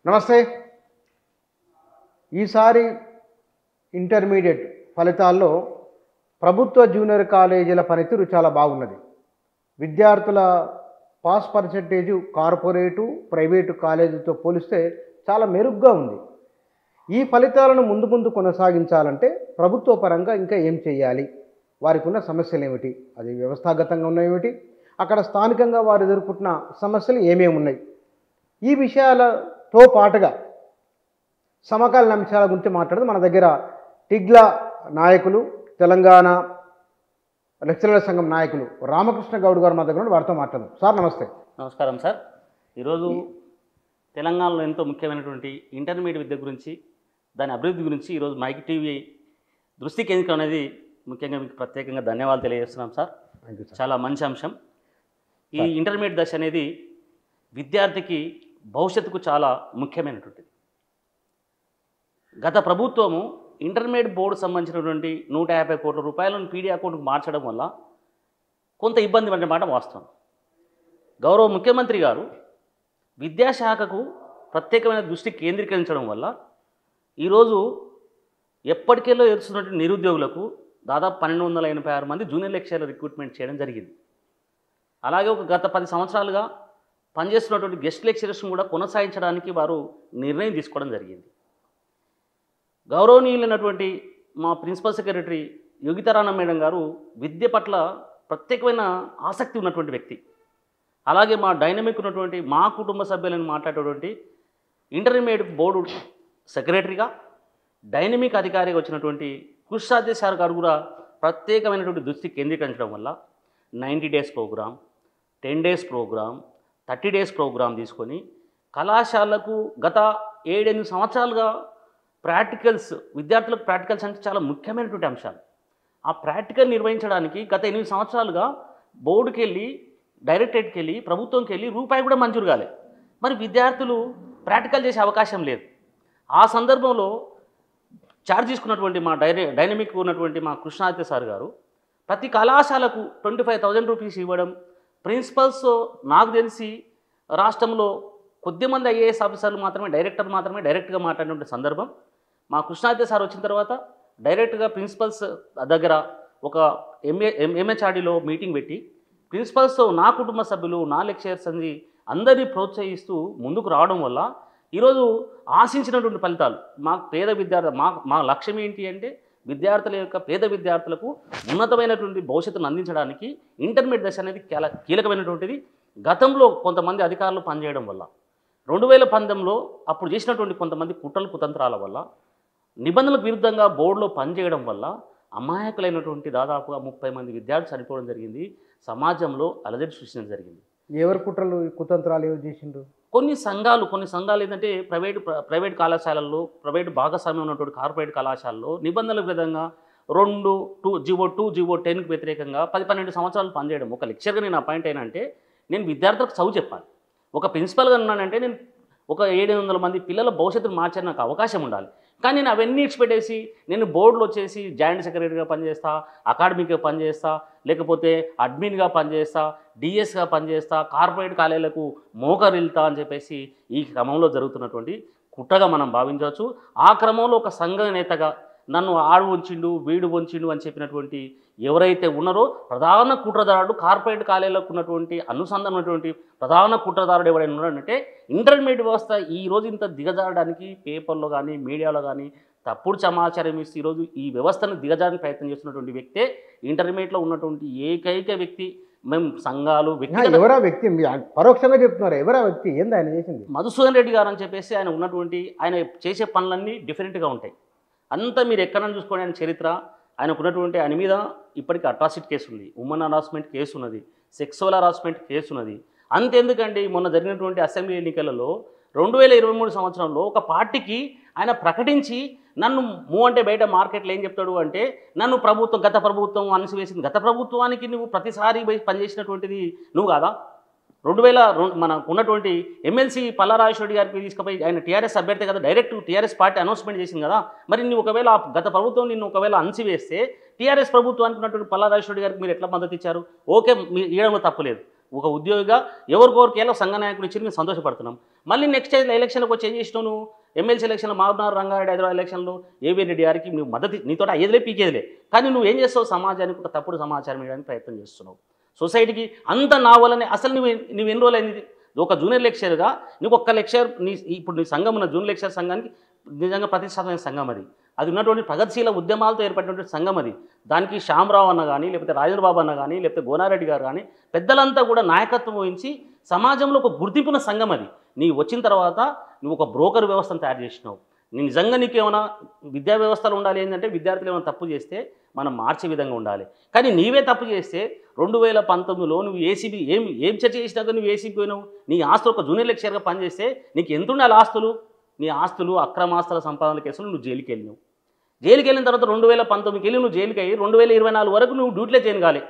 నమస్తే. ఈసారి ఇంటర్మీడియట్ ఫలితాల్లో ప్రభుత్వ జూనియర్ కాలేజీల పనితీరు చాలా బాగున్నది. విద్యార్థుల పాస్ పర్సెంటేజు కార్పొరేటు, ప్రైవేటు కాలేజీతో పోలిస్తే చాలా మెరుగ్గా ఉంది. ఈ ఫలితాలను ముందు కొనసాగించాలంటే ప్రభుత్వ పరంగా ఇంకా ఏం చేయాలి? వారికి ఉన్న సమస్యలు ఏమిటి? అది వ్యవస్థాగతంగా ఉన్నవేమిటి? అక్కడ స్థానికంగా వారు ఎదుర్కొంటున్న సమస్యలు ఏమేమి ఉన్నాయి? ఈ విషయాలతో పాటుగా సమకాలీన అంశాల గురించి మాట్లాడదు మన దగ్గర టిగ్లా నాయకులు, తెలంగాణ లెక్చరర్ల సంఘం నాయకులు రామకృష్ణ గౌడ్ గారు మా దగ్గర వారితో మాట్లాడదాం. సార్ నమస్తే. నమస్కారం సార్. ఈరోజు తెలంగాణలో ఎంతో ముఖ్యమైనటువంటి ఇంటర్మీడియట్ విద్య గురించి, దాని అభివృద్ధి గురించి ఈరోజు మైక్ టీవీ దృష్టి కేంద్రం అనేది ముఖ్యంగా మీకు ప్రత్యేకంగా ధన్యవాదాలు తెలియజేస్తున్నాం సార్. చాలా మంచి అంశం. ఈ ఇంటర్మీడియట్ దశ అనేది విద్యార్థికి భవిష్యత్తుకు చాలా ముఖ్యమైనటువంటిది. గత ప్రభుత్వము ఇంటర్మీడియట్ బోర్డు సంబంధించినటువంటి 150 కోట్ల రూపాయలను పీడీ అకౌంట్కు మార్చడం వల్ల కొంత ఇబ్బంది పడిన మాట వాస్తవం. గౌరవ ముఖ్యమంత్రి గారు విద్యాశాఖకు ప్రత్యేకమైన దృష్టి కేంద్రీకరించడం వల్ల ఈరోజు ఎప్పటికెల్లో ఎదురుస్తున్నటువంటి నిరుద్యోగులకు దాదాపు 1286 మంది జూనియర్ లెక్చరర్ రిక్రూట్మెంట్ చేయడం జరిగింది. అలాగే గత 10 సంవత్సరాలుగా పనిచేస్తున్నటువంటి గెస్ట్ లెక్చరర్స్ను కూడా కొనసాగించడానికి వారు నిర్ణయం తీసుకోవడం జరిగింది. గౌరవనీయులైనటువంటి మా ప్రిన్సిపల్ సెక్రటరీ యోగితారాణ మేడం గారు విద్య పట్ల ప్రత్యేకమైన ఆసక్తి ఉన్నటువంటి వ్యక్తి. అలాగే మా డైనమిక్ ఉన్నటువంటి మా కుటుంబ సభ్యులను మాట్లాడేటువంటి ఇంటర్మీడియట్ బోర్డు సెక్రటరీగా డైనమిక్ అధికారిగా వచ్చినటువంటి కుషాద్య సార్ గారు కూడా ప్రత్యేకమైనటువంటి దృష్టి కేంద్రీకరించడం వల్ల 90 days program, 10 days program, 30 days program తీసుకొని కళాశాలకు గత 7-8 సంవత్సరాలుగా విద్యార్థులకు ప్రాక్టికల్స్ అంటే చాలా ముఖ్యమైనటువంటి అంశాలు. ఆ ప్రాక్టికల్ నిర్వహించడానికి గత 8 సంవత్సరాలుగా బోర్డుకి వెళ్ళి, డైరెక్టరేట్కి వెళ్ళి, ప్రభుత్వంకి వెళ్ళి రూపాయి కూడా మంజూరు కాలేదు. మరి విద్యార్థులు ప్రాక్టికల్ చేసే అవకాశం లేదు. ఆ సందర్భంలో ఛార్జ్ తీసుకున్నటువంటి మా డైనమిక్ ఉన్నటువంటి మా కృష్ణాదిత్య సార్ గారు ప్రతి కళాశాలకు 25,000 రూపీస్ ఇవ్వడం, ప్రిన్సిపల్స్ నాకు తెలిసి రాష్ట్రంలో కొద్దిమంది ఐఏఎస్ ఆఫీసర్లు మాత్రమే డైరెక్ట్గా మాట్లాడినటువంటి సందర్భం. మా కృష్ణాదిత్య సార్ వచ్చిన తర్వాత డైరెక్ట్గా ప్రిన్సిపల్స్ దగ్గర ఒక ఎంహెచ్ఆర్డీలో మీటింగ్ పెట్టి ప్రిన్సిపల్స్ నా కుటుంబ సభ్యులు, నా లెక్చరర్స్ అని అందరినీ ప్రోత్సహిస్తూ ముందుకు రావడం వల్ల ఈరోజు ఆశించినటువంటి ఫలితాలు మా లక్ష్యం ఏంటి అంటే విద్యార్థుల యొక్క పేద విద్యార్థులకు ఉన్నతమైనటువంటి భవిష్యత్తును అందించడానికి ఇంటర్మీడియట్ దశ అనేది చాలా కీలకమైనటువంటిది. గతంలో కొంతమంది అధికారులు పనిచేయడం వల్ల 2019లో అప్పుడు చేసినటువంటి కొంతమంది కుతంత్రాల వల్ల నిబంధనలకు విరుద్ధంగా బోర్డులో పనిచేయడం వల్ల అమాయకులైనటువంటి దాదాపుగా 30 మంది విద్యార్థులు చనిపోవడం జరిగింది. సమాజంలో అలజడి సృష్టించడం జరిగింది. ఎవరు కుట్రలు కుతంత్రాలు ఏమి చేసిండ్రు? కొన్ని సంఘాలు ఏంటంటే ప్రైవేట్ కళాశాలల్లో, ప్రైవేట్ భాగస్వామ్యం ఉన్నటువంటి కార్పొరేట్ కళాశాలలో నిబంధనల విధంగా 2 జీవో 10కి వ్యతిరేకంగా 10-12 సంవత్సరాలు పనిచేయడం. ఒక లెక్చర్గా నేను అపాయింట్ అయినా అంటే నేను విద్యార్థులకు చదువు చెప్పాలి. ఒక ప్రిన్సిపల్గా ఉన్నానంటే నేను ఒక 700 మంది పిల్లల భవిష్యత్తును మార్చే నాకు అవకాశం ఉండాలి. కానీ నేను అవన్నీ ఇచ్చిపెట్టేసి నేను బోర్డులో వచ్చేసి జాయింట్ సెక్రటరీగా పనిచేస్తా, అకాడమిక్గా పనిచేస్తా, లేకపోతే అడ్మిన్గా పనిచేస్తా, డిఎస్గా పనిచేస్తా, కార్పొరేట్ కాలేజీలకు మోకరిల్తా అని చెప్పేసి ఈ క్రమంలో జరుగుతున్నటువంటి కుట్రగా మనం భావించవచ్చు. ఆ క్రమంలో ఒక సంఘ నేతగా నన్ను ఆడు వంచిండు, వీడు వంచిండు అని చెప్పినటువంటి ఎవరైతే ఉన్నారో ప్రధాన కుట్రదారుడు, కార్పొరేట్ కాలేజీలకు ఉన్నటువంటి అనుసంధానం ఉన్నటువంటి ప్రధాన కుట్రదారుడు ఎవరైనా ఉన్నాడంటే ఇంటర్మీడియట్ వ్యవస్థ ఈరోజు ఇంత దిగజారడానికి పేపర్లో కానీ మీడియాలో కానీ తప్పుడు సమాచారం ఇస్తూ ఈరోజు ఈ వ్యవస్థను దిగజారడానికి ప్రయత్నం చేస్తున్నటువంటి వ్యక్తే ఇంటర్మీడియట్లో ఉన్నటువంటి ఏకైక వ్యక్తి. మేము సంఘాలు ఎవరా వ్యక్తి పరోక్షంగా చెప్తున్నారు. ఎవరా వ్యక్తి? ఏంది ఆయన చేసింది? మధుసూదన్ రెడ్డి గారు అని చెప్పేసి ఆయన చేసే పనులన్నీ డిఫరెంట్గా ఉంటాయి. అంతా మీరు ఎక్కడన్నా చూసుకోండి. ఆయన చరిత్ర, ఆయన మీద ఇప్పటికీ అట్రాసిటీ కేసు ఉంది, ఉమెన్ హరాస్మెంట్ కేసు ఉన్నది, సెక్సువల్ హరాస్మెంట్ కేసు ఉన్నది. అంతెందుకండి, మొన్న జరిగినటువంటి అసెంబ్లీ ఎన్నికలలో 2023 సంవత్సరంలో ఒక పార్టీకి ఆయన ప్రకటించి నన్ను అంటే బయట మార్కెట్లో ఏం చెప్తాడు అంటే నన్ను గత ప్రభుత్వం అణిసివేసింది. గత ప్రభుత్వానికి నువ్వు ప్రతిసారి పనిచేసినటువంటిది నువ్వు కాదా? 2002 మనకు ఉన్నటువంటి ఎమ్మెల్సీ పల్లారాజేశ్వరి గారికి తీసుకుపోయి ఆయన టీఆర్ఎస్ అభ్యర్థి కదా, డైరెక్ట్ టీఆర్ఎస్ పార్టీ అనౌన్స్మెంట్ చేసింది కదా. మరి నువ్వు ఒకవేళ గత ప్రభుత్వం నిన్ను ఒకవేళ అణిసివేస్తే టీఆర్ఎస్ ప్రభుత్వానికి ఉన్నటువంటి పల్లారాజేశ్వరి గారికి మీరు ఎట్లా మద్దతు ఇచ్చారు? ఓకే, మీ ఇవ్వడంలో తప్పులేదు. ఒక ఉద్యోగిగా ఎవరికొరికేలా సంఘ నాయకులు ఇచ్చి మేము సంతోషపడుతున్నాం. మళ్ళీ నెక్స్ట్ ఎలక్షన్కి వచ్చి ఏం చేసినావు నువ్వు? ఎమ్మెల్సీ ఎలక్షన్లో మహబూబ్నగర్, రంగారెడ్డి, హైదరాబాద్ ఎలక్షన్లో ఏబీ రెడ్డి గారికి నువ్వు మద్దతు, నీతో అయ్యేదిలే పీకేదిలే, కానీ నువ్వు ఏం చేస్తావు? సమాజానికి ఒక తప్పుడు సమాచారం ఇవ్వడానికి ప్రయత్నం చేస్తున్నావు. సొసైటీకి అంత నా వల్లనే. అసలు నువ్వు ఎన్ని రోజులు అయింది ఒక జూనియర్ లెక్చరర్గా? నీకు ఒక్క లెక్చర్ ఇప్పుడు నీ సంఘం ఉన్న జూనియర్ లెక్చర్ సంఘానికి నిజంగా ప్రతిష్టాత్మకమైన సంఘం అది ఉన్నటువంటి ప్రగతిశీల ఉద్యమాలతో ఏర్పడినటువంటి సంఘం అది. దానికి శ్యామరావు అన్న కానీ, లేకపోతే రాజేంద్ర బాబు అన్న కానీ, లేకపోతే గోనారెడ్డి గారు కానీ, పెద్దలంతా కూడా నాయకత్వం వహించి సమాజంలో ఒక గుర్తింపున్న సంఘం అది. నీ వచ్చిన తర్వాత నువ్వు ఒక బ్రోకర్ వ్యవస్థను తయారు చేసినావు. నిజంగా నీకేమైనా విద్యా వ్యవస్థలు ఉండాలి ఏంటంటే, విద్యార్థులు ఏమైనా తప్పు చేస్తే మనం మార్చే విధంగా ఉండాలి. కానీ నీవే తప్పు చేస్తే 2019లో నువ్వు ఏసీబీ ఏం చర్చ చేసినాక నువ్వు ఏసీబీ పోయినావు. నీ ఆస్తులు ఒక జూనియర్ లెక్చరర్గా పనిచేస్తే నీకు ఎంత ఉండాలి ఆస్తులు? నీ ఆస్తులు అక్రమాస్తుల సంపాదన కేసులు నువ్వు జైలుకి వెళ్ళినావు. జైలుకి వెళ్ళిన తర్వాత 2019కి వెళ్ళి నువ్వు జైలుకి అయ్యి 2024 వరకు నువ్వు డ్యూటీలో చేయగాలి.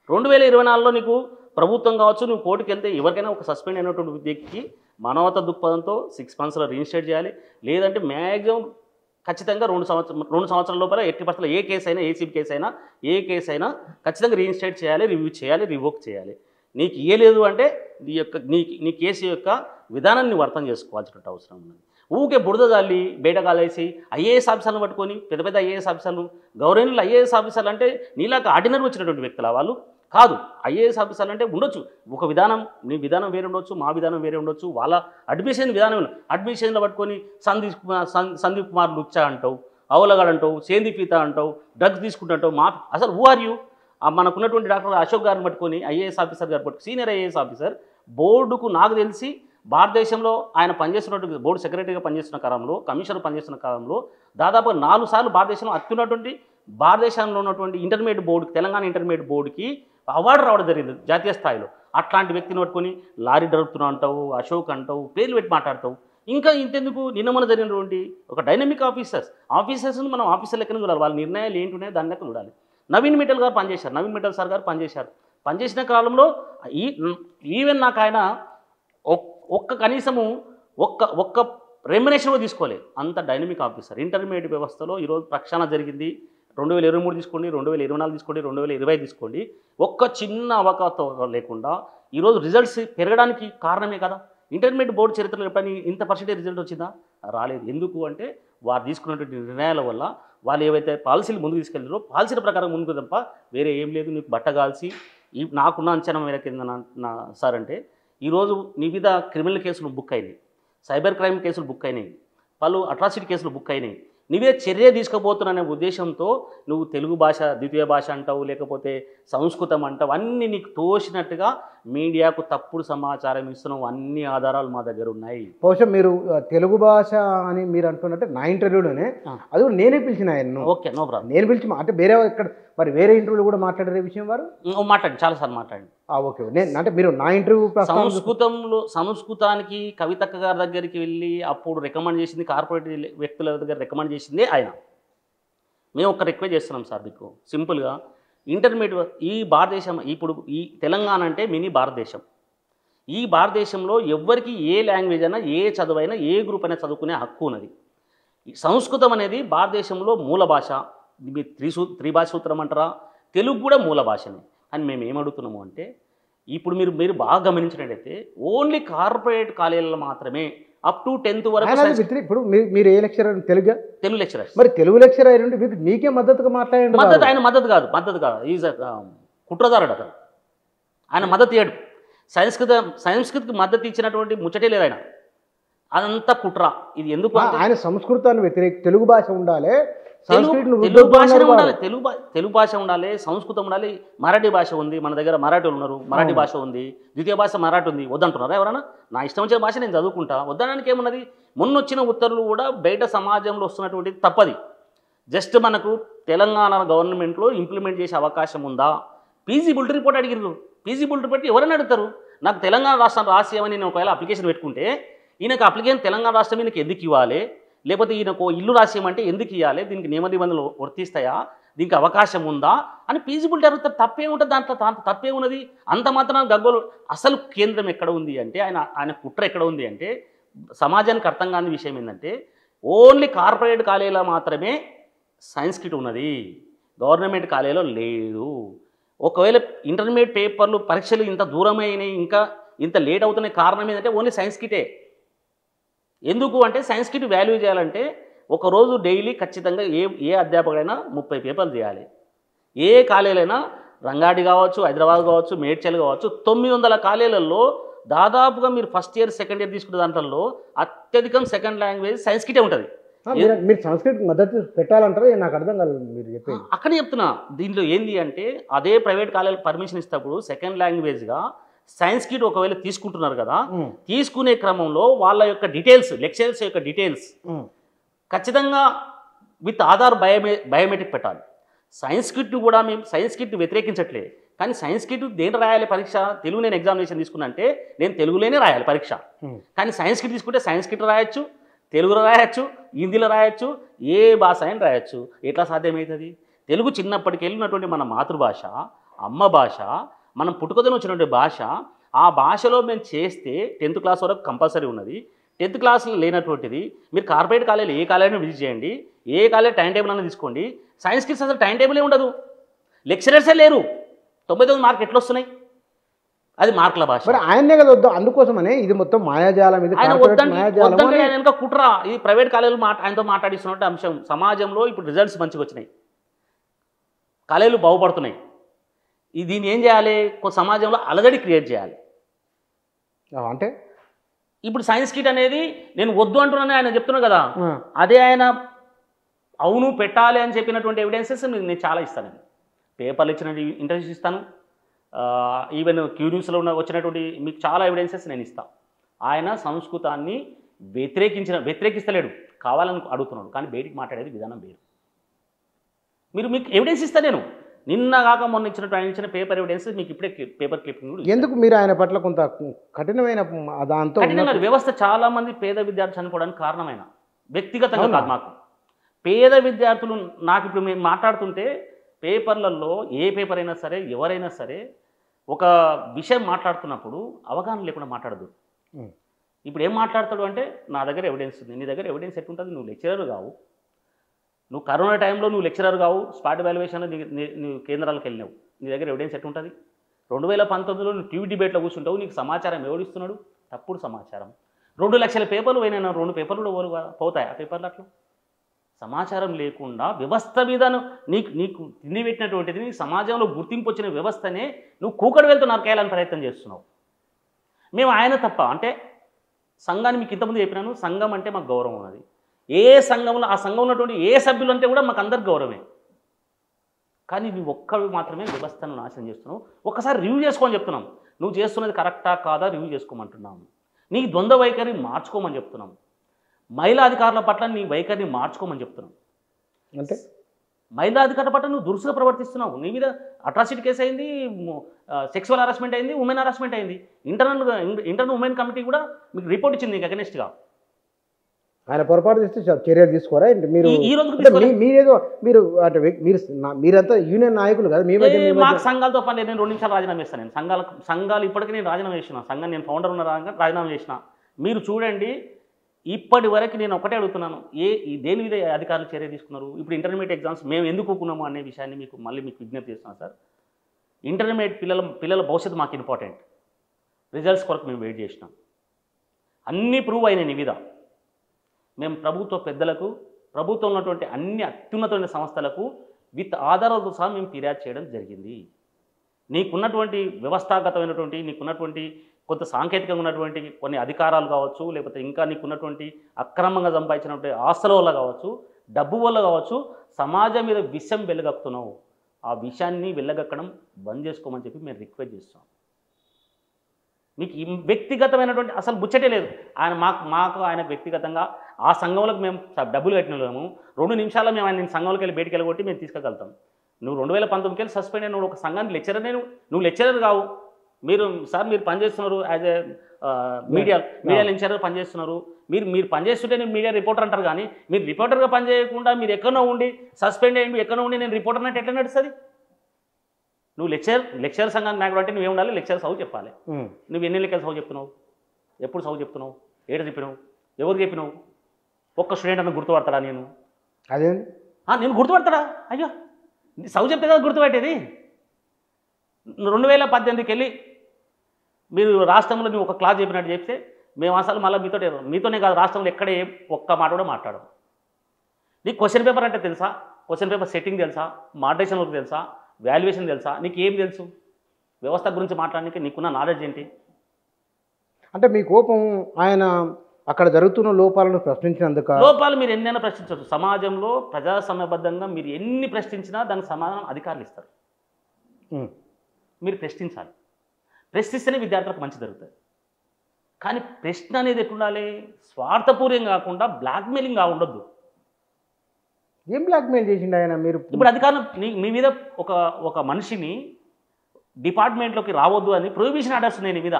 2024లో నీకు ప్రభుత్వం కావచ్చు, నువ్వు కోర్టుకి వెళ్తే ఎవరికైనా ఒక సస్పెండ్ అయినటువంటి వ్యక్తికి మానవతా దృక్పథంతో 6 monthsలో రీఇన్స్టేట్ చేయాలి. లేదంటే మ్యాక్సిమం ఖచ్చితంగా 2 సంవత్సరాల లోపల 80% ఏ కేసు అయినా, ఏసీబీ కేసు అయినా, ఏ కేసు అయినా ఖచ్చితంగా రీఇన్స్టేట్ చేయాలి, రివ్యూ చేయాలి, రివోక్ చేయాలి. నీకు ఇయ్యలేదు అంటే నీ కేసు యొక్క విధానాన్ని నువ్వు అర్థం చేసుకోవాల్సినట్టు అవసరం ఉన్నది. ఊకే బురద జాలి బయట కాలేసి ఐఏఎస్ ఆఫీసర్లను పట్టుకొని పెద్ద పెద్ద ఐఏఎస్ ఆఫీసర్లు, గవర్నమెంట్ ఐఏఎస్ ఆఫీసర్లు అంటే నీలాగా ఆర్డినరీ వచ్చినటువంటి వ్యక్తుల వాళ్ళు కాదు. ఐఏఎస్ ఆఫీసర్లు అంటే ఉండొచ్చు ఒక విధానం, నీ విధానం వేరే ఉండొచ్చు, మా విధానం వేరే ఉండొచ్చు, వాళ్ళ అడ్మిషన్ విధానం అడ్మిషన్లో పట్టుకొని సందీప్ కుమార్ లుచ్చా అంటావు, అవులగాడు అంటావు, సేందిపీత అంటావు, డ్రగ్స్ తీసుకుంటుంటావు. అసలు హూ ఆర్ యూ? మనకున్నటువంటి డాక్టర్ అశోక్ గారిని పట్టుకొని ఐఏఎస్ ఆఫీసర్ గారు పట్టుకు సీనియర్ ఐఏఎస్ ఆఫీసర్ బోర్డుకు నాకు తెలిసి భారతదేశంలో ఆయన పనిచేస్తున్నటువంటి బోర్డు సెక్రటరీగా పనిచేస్తున్న కాలంలో, కమిషనర్ పనిచేస్తున్న కాలంలో దాదాపు 4 సార్లు భారతదేశంలో అత్యున్నటువంటి భారతదేశంలో ఉన్నటువంటి ఇంటర్మీడియట్ బోర్డుకి, తెలంగాణ ఇంటర్మీడియట్ బోర్డుకి అవార్డు రావడం జరిగింది జాతీయ స్థాయిలో. అట్లాంటి వ్యక్తిని పట్టుకొని లారీ డ్రైవర్ అంటావు, అశోక్ అంటావు, పేర్లు పెట్టి మాట్లాడతావు. ఇంకా ఇంతెందుకు, నిన్న మన జరిగినటువంటి ఒక డైనమిక్ ఆఫీసర్స్ని మనం ఆఫీసర్ లెక్కన చూడాలి. వాళ్ళ నిర్ణయాలు ఏంటున్నాయో దాని లెక్క చూడాలి. నవీన్ మిట్టల్ గారు పనిచేశారు, నవీన్ మిట్టల్ సార్ గారు పనిచేశారు. పనిచేసిన కాలంలో ఈవెన్ నాకు ఆయన కనీసము ఒక్క రెమ్యునేషన్ కూడా తీసుకోలేదు. అంత డైనమిక్ ఆఫీసర్. ఇంటర్మీడియట్ వ్యవస్థలో ఈరోజు ప్రక్షాళన జరిగింది. 2023 తీసుకోండి, 2024 తీసుకోండి, 2020 తీసుకోండి, ఒక్క చిన్న అవకాశం లేకుండా ఈరోజు రిజల్ట్స్ పెరగడానికి కారణమే కదా. ఇంటర్మీడియట్ బోర్డు చరిత్రలో ఎప్పుడైనా ఇంత పర్సెంటేజ్ రిజల్ట్ వచ్చిందా? రాలేదు. ఎందుకు అంటే వారు తీసుకున్నటువంటి నిర్ణయాల వల్ల, వాళ్ళు ఏవైతే పాలసీలు ముందుకు తీసుకెళ్ళారో పాలసీల ప్రకారం ముందుకు తప్ప వేరే ఏం లేదు. నీకు బట్టగాల్సి నాకున్న అంచనా మేరకు ఏందన్నా సార్ అంటే, ఈరోజు నీ మీద క్రిమినల్ కేసులు బుక్ అయినాయి, సైబర్ క్రైమ్ కేసులు బుక్ అయినాయి, పలు అట్రాసిటీ కేసులు బుక్ అయినాయి. నీవే చర్య తీసుకోబోతున్న ఉద్దేశంతో నువ్వు తెలుగు భాష ద్వితీయ భాష అంటావు, లేకపోతే సంస్కృతం అంటావు, అన్నీ నీకు తోచినట్టుగా మీడియాకు తప్పుడు సమాచారం ఇస్తున్నావు. అన్ని ఆధారాలు మా దగ్గర ఉన్నాయి. బహుశా మీరు తెలుగు భాష అని మీరు అంటున్నట్టే నా ఇంటర్వ్యూలోనే అది కూడా నేనే పిలిచిన ఆయన. Okay, no problem. నేను పిలిచి అంటే వేరే ఇక్కడ మరి వేరే ఇంటర్వ్యూలు కూడా మాట్లాడే విషయం వారు మాట్లాడి చాలాసార్లు మాట్లాడి. ఓకే, నేను అంటే మీరు నా ఇంటర్వ్యూ సంస్కృతానికి కవితక్క గారి దగ్గరికి వెళ్ళి అప్పుడు రికమెండ్ చేసింది, కార్పొరేట్ వ్యక్తుల దగ్గర రికమెండ్ చేసింది ఆయన. మేము ఒక రిక్వెస్ట్ చేస్తున్నాం సార్ మీకు సింపుల్గా, ఇంటర్మీడియట్ ఈ భారతదేశం ఇప్పుడు ఈ తెలంగాణ అంటే మినీ భారతదేశం. ఈ భారతదేశంలో ఎవ్వరికి ఏ లాంగ్వేజ్ అయినా, ఏ చదువైనా, ఏ గ్రూప్ అయినా చదువుకునే హక్కు ఉన్నది. సంస్కృతం అనేది భారతదేశంలో మూల భాష. త్రిభాష సూత్రం అంటారా, తెలుగు కూడా మూల భాషనే. అని మేము ఏమడుగుతున్నాము అంటే, ఇప్పుడు మీరు బాగా గమనించినట్టయితే ఓన్లీ కార్పొరేట్ కాలేజీలలో మాత్రమే అప్ టు 10th వరకు. ఇప్పుడు మీరు ఏ లెక్చరర్? తెలుగు లెక్చరర్. మరి తెలుగు లెక్చరర్ అయ్యండి, మీకు మీకే మద్దతుగా మాట్లాడండి. ఆయన మద్దతు కాదు, ఈజ్ కుట్రదారుడు అతను. ఆయన మద్దతు ఇయ్యడు. సంస్కృతికి మద్దతు ఇచ్చినటువంటి ముచ్చటే లేదు ఆయన. అదంతా కుట్ర. ఇది ఎందుకు? ఆయన సంస్కృతాన్ని వ్యతిరేక తెలుగు భాష ఉండాలి, తెలుగు భాషనే ఉండాలి, తెలుగు భాష ఉండాలి, సంస్కృతం ఉండాలి. మరాఠీ భాష ఉంది మన దగ్గర, మరాఠీలు ఉన్నారు, మరాఠీ భాష ఉంది, ద్వితీయ భాష మరాఠీ ఉంది. వద్దంటున్నారా ఎవరైనా? నా ఇష్టం వచ్చిన భాష నేను చదువుకుంటా, వద్దడానికి ఏమున్నది? మొన్నొచ్చిన ఉత్తర్వులు కూడా బయట సమాజంలో వస్తున్నటువంటి తప్పది. జస్ట్ మనకు తెలంగాణ గవర్నమెంట్లో ఇంప్లిమెంట్ చేసే అవకాశం ఉందా? ఫీజిబిలిటీ రిపోర్ట్ అడిగిరు. ఫీజిబిలిటీ రిపోర్ట్ ఎవరైనా అడుగుతారు. నాకు తెలంగాణ రాష్ట్రం రాసేయమని నేను ఒకవేళ అప్లికేషన్ పెట్టుకుంటే, ఈయనకు అప్లికేషన్ తెలంగాణ రాష్ట్రం ఈయనకి ఎందుకు ఇవ్వాలి, లేకపోతే ఈయనకు ఇల్లు రాసేయమంటే ఎందుకు ఇవ్వాలి, దీనికి నియమ నిబంధనలు వర్తిస్తాయా, దీనికి అవకాశం ఉందా అని ఫీజిబిలిటీ అడుగుతారు. తప్పే ఉంటుంది దాంట్లో, తప్పే ఉన్నది. అంత మాత్రం గగ్గోలు. అసలు కేంద్రం ఎక్కడ ఉంది అంటే, ఆయన కుట్ర ఎక్కడ ఉంది అంటే, సమాజానికి అర్థం కాని విషయం ఏంటంటే, ఓన్లీ కార్పొరేట్ కాలేజీలో మాత్రమే సైన్స్ కిట్ ఉన్నది, గవర్నమెంట్ కాలేజీలో లేదు. ఒకవేళ ఇంటర్మీడియట్ పేపర్లు పరీక్షలు ఇంత దూరమైనవి, ఇంకా ఇంత లేట్ అవుతున్న కారణం ఏంటంటే ఓన్లీ సైన్స్ కిటే. ఎందుకు అంటే సైన్స్ కిట్ వాల్యూ చేయాలంటే ఒకరోజు డైలీ ఖచ్చితంగా ఏ అధ్యాపకుడైనా 30 పేపర్లు చేయాలి. ఏ కాలేజీలైనా రంగారెడ్డి కావచ్చు, హైదరాబాద్ కావచ్చు, మేడ్చల్ కావచ్చు, 900 కాలేజీలలో దాదాపుగా మీరు ఫస్ట్ ఇయర్ సెకండ్ ఇయర్ తీసుకున్న దాంట్లో అత్యధికం సెకండ్ లాంగ్వేజ్ సైన్స్ కిటే ఉంటుంది. మీరు సంస్కృత్ మద్దతు పెట్టాలంటారా? నాకు అర్థం కాలేదు మీరు చెప్పేది. అక్కడే చెప్తున్నా. దీంట్లో ఏంది అంటే అదే ప్రైవేట్ కాలేజీలకు పర్మిషన్ ఇస్తప్పుడు సెకండ్ లాంగ్వేజ్గా సైన్స్ కిట్ ఒకవేళ తీసుకుంటున్నారు కదా, తీసుకునే క్రమంలో వాళ్ళ యొక్క డీటెయిల్స్, లెక్చరర్స్ యొక్క డీటెయిల్స్ ఖచ్చితంగా విత్ ఆధార్ బయోమెట్రిక్ పెట్టాలి. సైన్స్ కిట్ కూడా మేము సైన్స్ కిట్ వ్యతిరేకించట్లేదు, కానీ సైన్స్ కిట్ దేని రాయాలి పరీక్ష? తెలుగు నేను ఎగ్జామినేషన్ తీసుకున్నా అంటే నేను తెలుగులోనే రాయాలి పరీక్ష. కానీ సైన్స్ కిట్ తీసుకుంటే సైన్స్ కిట్ రాయొచ్చు, తెలుగులో రాయొచ్చు, హిందీలో రాయొచ్చు, ఏ భాష అయినా రాయొచ్చు. ఎట్లా సాధ్యమవుతుంది? తెలుగు చిన్నప్పటికి వెళ్ళినటువంటి మన మాతృభాష, అమ్మ భాష, మనం పుట్టుకతోనే వచ్చినటువంటి భాష. ఆ భాషలో మేము చేస్తే 10th క్లాస్ వరకు కంపల్సరీ ఉన్నది. 10th క్లాస్లో లేనటువంటిది మీరు కార్పొరేట్ కాలేజీలో ఏ కాలేజీని విజిట్ చేయండి, ఏ కాలేజ్ టైం టేబుల్ అనేది తీసుకోండి. సైన్స్ కిట్స్ అసలు టైం టేబులే ఉండదు, లెక్చరర్సే లేరు. 99 మార్కులు ఎట్లా వస్తున్నాయి? అది మార్కుల భాష. మరి ఆయనే కదా వద్దు, అందుకోసమనే ఇది మొత్తం మాయాజాలం. ఇది ఆయన వద్దంటే ఆయన ఇంకా కుట్రా. ఇది ప్రైవేట్ కాలేజీలు ఆయనతో మాట్లాడిస్తున్నట్టు అంశం. సమాజంలో ఇప్పుడు రిజల్ట్స్ మంచిగా వచ్చినాయి, కాలేజీలు బాగుపడుతున్నాయి. దీన్ని ఏం చేయాలి? సమాజంలో అలజడి క్రియేట్ చేయాలి. అంటే ఇప్పుడు సైన్స్ కిట్ అనేది నేను వద్దు అంటున్నానే ఆయన చెప్తున్నాను కదా, అదే ఆయన అవును పెట్టాలి అని చెప్పినటువంటి ఎవిడెన్సెస్ నేను చాలా ఇస్తాను. పేపర్లు ఇచ్చిన ఇంటర్వ్యూస్ ఇస్తాను, ఈవెన్ క్యూరియస్లో వచ్చినటువంటి మీకు చాలా ఎవిడెన్సెస్ నేను ఇస్తాను. ఆయన సంస్కృతాన్ని వ్యతిరేకిస్తలేడు, కావాలని అడుగుతున్నాడు, కానీ బయటికి మాట్లాడేది విధానం వేరు. మీకు ఎవిడెన్స్ ఇస్తాను నేను. నిన్న కాక మొన్న ఇచ్చిన పేపర్ ఎవిడెన్స్ మీకు ఇప్పుడే పేపర్ క్లిప్పింగ్. ఎందుకు మీరు ఆయన పట్ల కొంత కఠినమైన దాంతో వ్యవస్థ చాలా మంది పేద విద్యార్థులు చనిపోవడానికి కారణమైన వ్యక్తిగతంగా కాదు. మాకు పేద విద్యార్థులు నాకు ఇప్పుడు మేము మాట్లాడుతుంటే పేపర్లలో ఏ పేపర్ అయినా సరే ఎవరైనా సరే ఒక విషయం మాట్లాడుతున్నప్పుడు అవగాహన లేకుండా మాట్లాడదు. ఇప్పుడు ఏం మాట్లాడతాడు అంటే నా దగ్గర ఎవిడెన్స్ ఉంది. నీ దగ్గర ఎవిడెన్స్ ఎట్టుంటుంది? నువ్వు లెక్చరర్ కావు, నువ్వు కరోనా టైంలో నువ్వు లెక్చరర్ కావు, స్పాట్ వాల్యుయేషన్లో నువ్వు కేంద్రాలకు వెళ్ళినావు, నీ దగ్గర ఎవిడెన్స్ ఎట్టుంటుంది? 2019లో నువ్వు టీవీ డిబేట్లో కూర్చుంటావు, నీకు సమాచారం ఎవడిస్తున్నాడు? తప్పుడు సమాచారం. 2 లక్షల పేపర్లు పోయినా 2 పేపర్లు కూడా పోతాయి ఆ పేపర్లు. అట్లా సమాచారం లేకుండా వ్యవస్థ మీద నీకు తిండి పెట్టినటువంటిది, నీ సమాజంలో గుర్తింపు వచ్చిన వ్యవస్థనే నువ్వు కూకడు వెళ్తూ నరకేయాలని ప్రయత్నం చేస్తున్నావు. మేము ఆయన తప్ప అంటే సంఘాన్ని మీకు ఇంతకుముందు చెప్పినాను, సంఘం అంటే మాకు గౌరవం ఉన్నది. ఏ సంఘంలో ఆ సంఘం ఉన్నటువంటి ఏ సభ్యులు అంటే కూడా మాకు అందరికి గౌరవమే. కానీ నువ్వు ఒక్కడు మాత్రమే వ్యవస్థను నాశనం చేస్తున్నావు. ఒక్కసారి రివ్యూ చేసుకోమని చెప్తున్నాం. నువ్వు చేస్తున్నది కరెక్టా కాదా రివ్యూ చేసుకోమంటున్నాము. నీ ద్వంద్వ వైఖరిని మార్చుకోమని చెప్తున్నాం. మహిళా అధికారుల పట్ల నీ వైఖరిని మార్చుకోమని చెప్తున్నాం. అంటే మహిళా అధికారుల పట్ల నువ్వు దురుసుగా ప్రవర్తిస్తున్నావు. నీ మీద అట్రాసిటీ కేసు అయింది, సెక్సువల్ హరాస్మెంట్ అయింది, ఉమెన్ హరాస్మెంట్ అయింది. ఇంటర్నల్ ఉమెన్ కమిటీ కూడా మీకు రిపోర్ట్ ఇచ్చింది నీకు అగెనిస్ట్గా. ఆయన పొరపాటు చేస్తే చర్యలు తీసుకోరా? మీరు మీరేదో మీరంతా యూనియన్ నాయకులు కదా, మాకు సంఘాలతో పని లేదు. నేను 2 నిమిషాలు రాజీనామా చేస్తాను. నేను సంఘాలు ఇప్పటికీ నేను రాజీనామా చేసిన. సంఘం నేను ఫౌండర్ ఉన్న రాజీనామా చేసిన. మీరు చూడండి, ఇప్పటి వరకు నేను ఒకటే అడుగుతున్నాను, దేని మీద అధికారులు చర్య తీసుకున్నారు? ఇప్పుడు ఇంటర్మీడియట్ ఎగ్జామ్స్ మేము ఎందుకు ఒప్పుకున్నాము అనే విషయాన్ని మీకు విజ్ఞప్తి చేస్తున్నాను సార్. ఇంటర్మీడియట్ పిల్లల భవిష్యత్తు మాకు ఇంపార్టెంట్. రిజల్ట్స్ కొరకు మేము వెయిట్ చేసినాం. అన్నీ ప్రూవ్ అయినాయి నీ మీద. మేము ప్రభుత్వ పెద్దలకు, ప్రభుత్వం ఉన్నటువంటి అన్ని అత్యున్నతమైన సంస్థలకు విత్ ఆధారాలతో సహా మేము ఫిర్యాదు చేయడం జరిగింది. నీకున్నటువంటి వ్యవస్థాగతమైనటువంటి, నీకున్నటువంటి కొంత సాంకేతికంగా ఉన్నటువంటి కొన్ని అధికారాలు కావచ్చు, లేకపోతే ఇంకా నీకున్నటువంటి అక్రమంగా సంపాదించినటువంటి ఆస్తుల వల్ల కావచ్చు, డబ్బు వల్ల కావచ్చు, సమాజం మీద విషం వెలుగక్కుతున్నావు. ఆ విషయాన్ని వెళ్ళగక్కడం బంద్ చేసుకోమని చెప్పి మేము రిక్వెస్ట్ చేస్తాం. మీకు వ్యక్తిగతమైనటువంటి అసలు ముచ్చటే లేదు. మాకు ఆయనకు వ్యక్తిగతంగా ఆ సంఘంలోకి మేము డబ్బులు కట్టినాము. 2 నిమిషాల్లో మేము ఆయన సంఘంలోకి వెళ్ళి బయటికి వెళ్ళగొట్టి మేము తీసుకెళ్తాం. నువ్వు 2019కి వెళ్ళి సస్పెండ్ అయిన ఒక సంఘానికి లెక్చరర్. నువ్వు లెక్చరర్ కావు. మీరు పనిచేస్తున్నారు యాజ్ ఏ మీడియా ఇన్ఛార్జ్ పనిచేస్తున్నారు. మీరు పనిచేస్తుంటే నేను మీడియా రిపోర్టర్ అంటారు, కానీ మీరు రిపోర్టర్గా పనిచేయకుండా మీరు ఎక్కడో ఉండి సస్పెండ్ అయ్యి ఎక్కడో ఉండి నేను రిపోర్టర్ అంటే ఎట్లా నడుస్తుంది? నువ్వు లెక్చర్ సంఘానికి నాయకుడు అంటే నువ్వే ఉండాలి, లెక్చర్ సౌ చెప్పాలి. నువ్వు ఎన్ని లెక్కలు సౌ చెప్తున్నావు? ఎప్పుడు సౌ చెప్తున్నావు? ఏడ చెప్పినావు? ఎవరు చెప్పినావు? ఒక్క స్టూడెంట్ అన్న గుర్తుపడతాడా? నేను గుర్తుపడతాడా? అయ్యో, సౌ చెప్తే కదా గుర్తుపట్టేది. 2018కి వెళ్ళి మీరు రాష్ట్రంలో నువ్వు ఒక క్లాస్ చెప్పినట్టు చెప్తే మేము అసలు మళ్ళీ మీతోనే కాదు రాష్ట్రంలో ఎక్కడ ఏ ఒక్క మాట కూడా మాట్లాడము. నీకు క్వశ్చన్ పేపర్ అంటే తెలుసా? క్వశ్చన్ పేపర్ సెట్టింగ్ తెలుసా? మోడరేషన్ వర్క్ తెలుసా? వాల్యుయేషన్ తెలుసా? నీకు ఏం తెలుసు? వ్యవస్థ గురించి మాట్లాడడానికి నీకున్న నాలెడ్జ్ ఏంటి? అంటే మీ కోపం ఆయన అక్కడ జరుగుతున్న లోపాలను ప్రశ్నించినందుక? లోపాలు మీరు ఎన్నైనా ప్రశ్నించవచ్చు. సమాజంలో ప్రజాస్వామ్యబద్ధంగా మీరు ఎన్ని ప్రశ్నించినా దానికి సమాధానం అధికారులు ఇస్తారు. మీరు ప్రశ్నించాలి. ప్రశ్నిస్తేనే విద్యార్థులకు మంచి జరుగుతుంది. కానీ ప్రశ్న అనేది ఎట్లుండాలి? స్వార్థపూర్యం కాకుండా బ్లాక్మెయిలింగ్ ఉండొద్దు. ఏం బ్లాక్మెయిల్ చేసిండు ఆయన? మీరు ఇప్పుడు అధికారులు మీ మీద ఒక మనిషిని డిపార్ట్మెంట్లోకి రావద్దు అని ప్రొహిబిషన్ ఆర్డర్స్ ఉన్నాయి నీ మీద.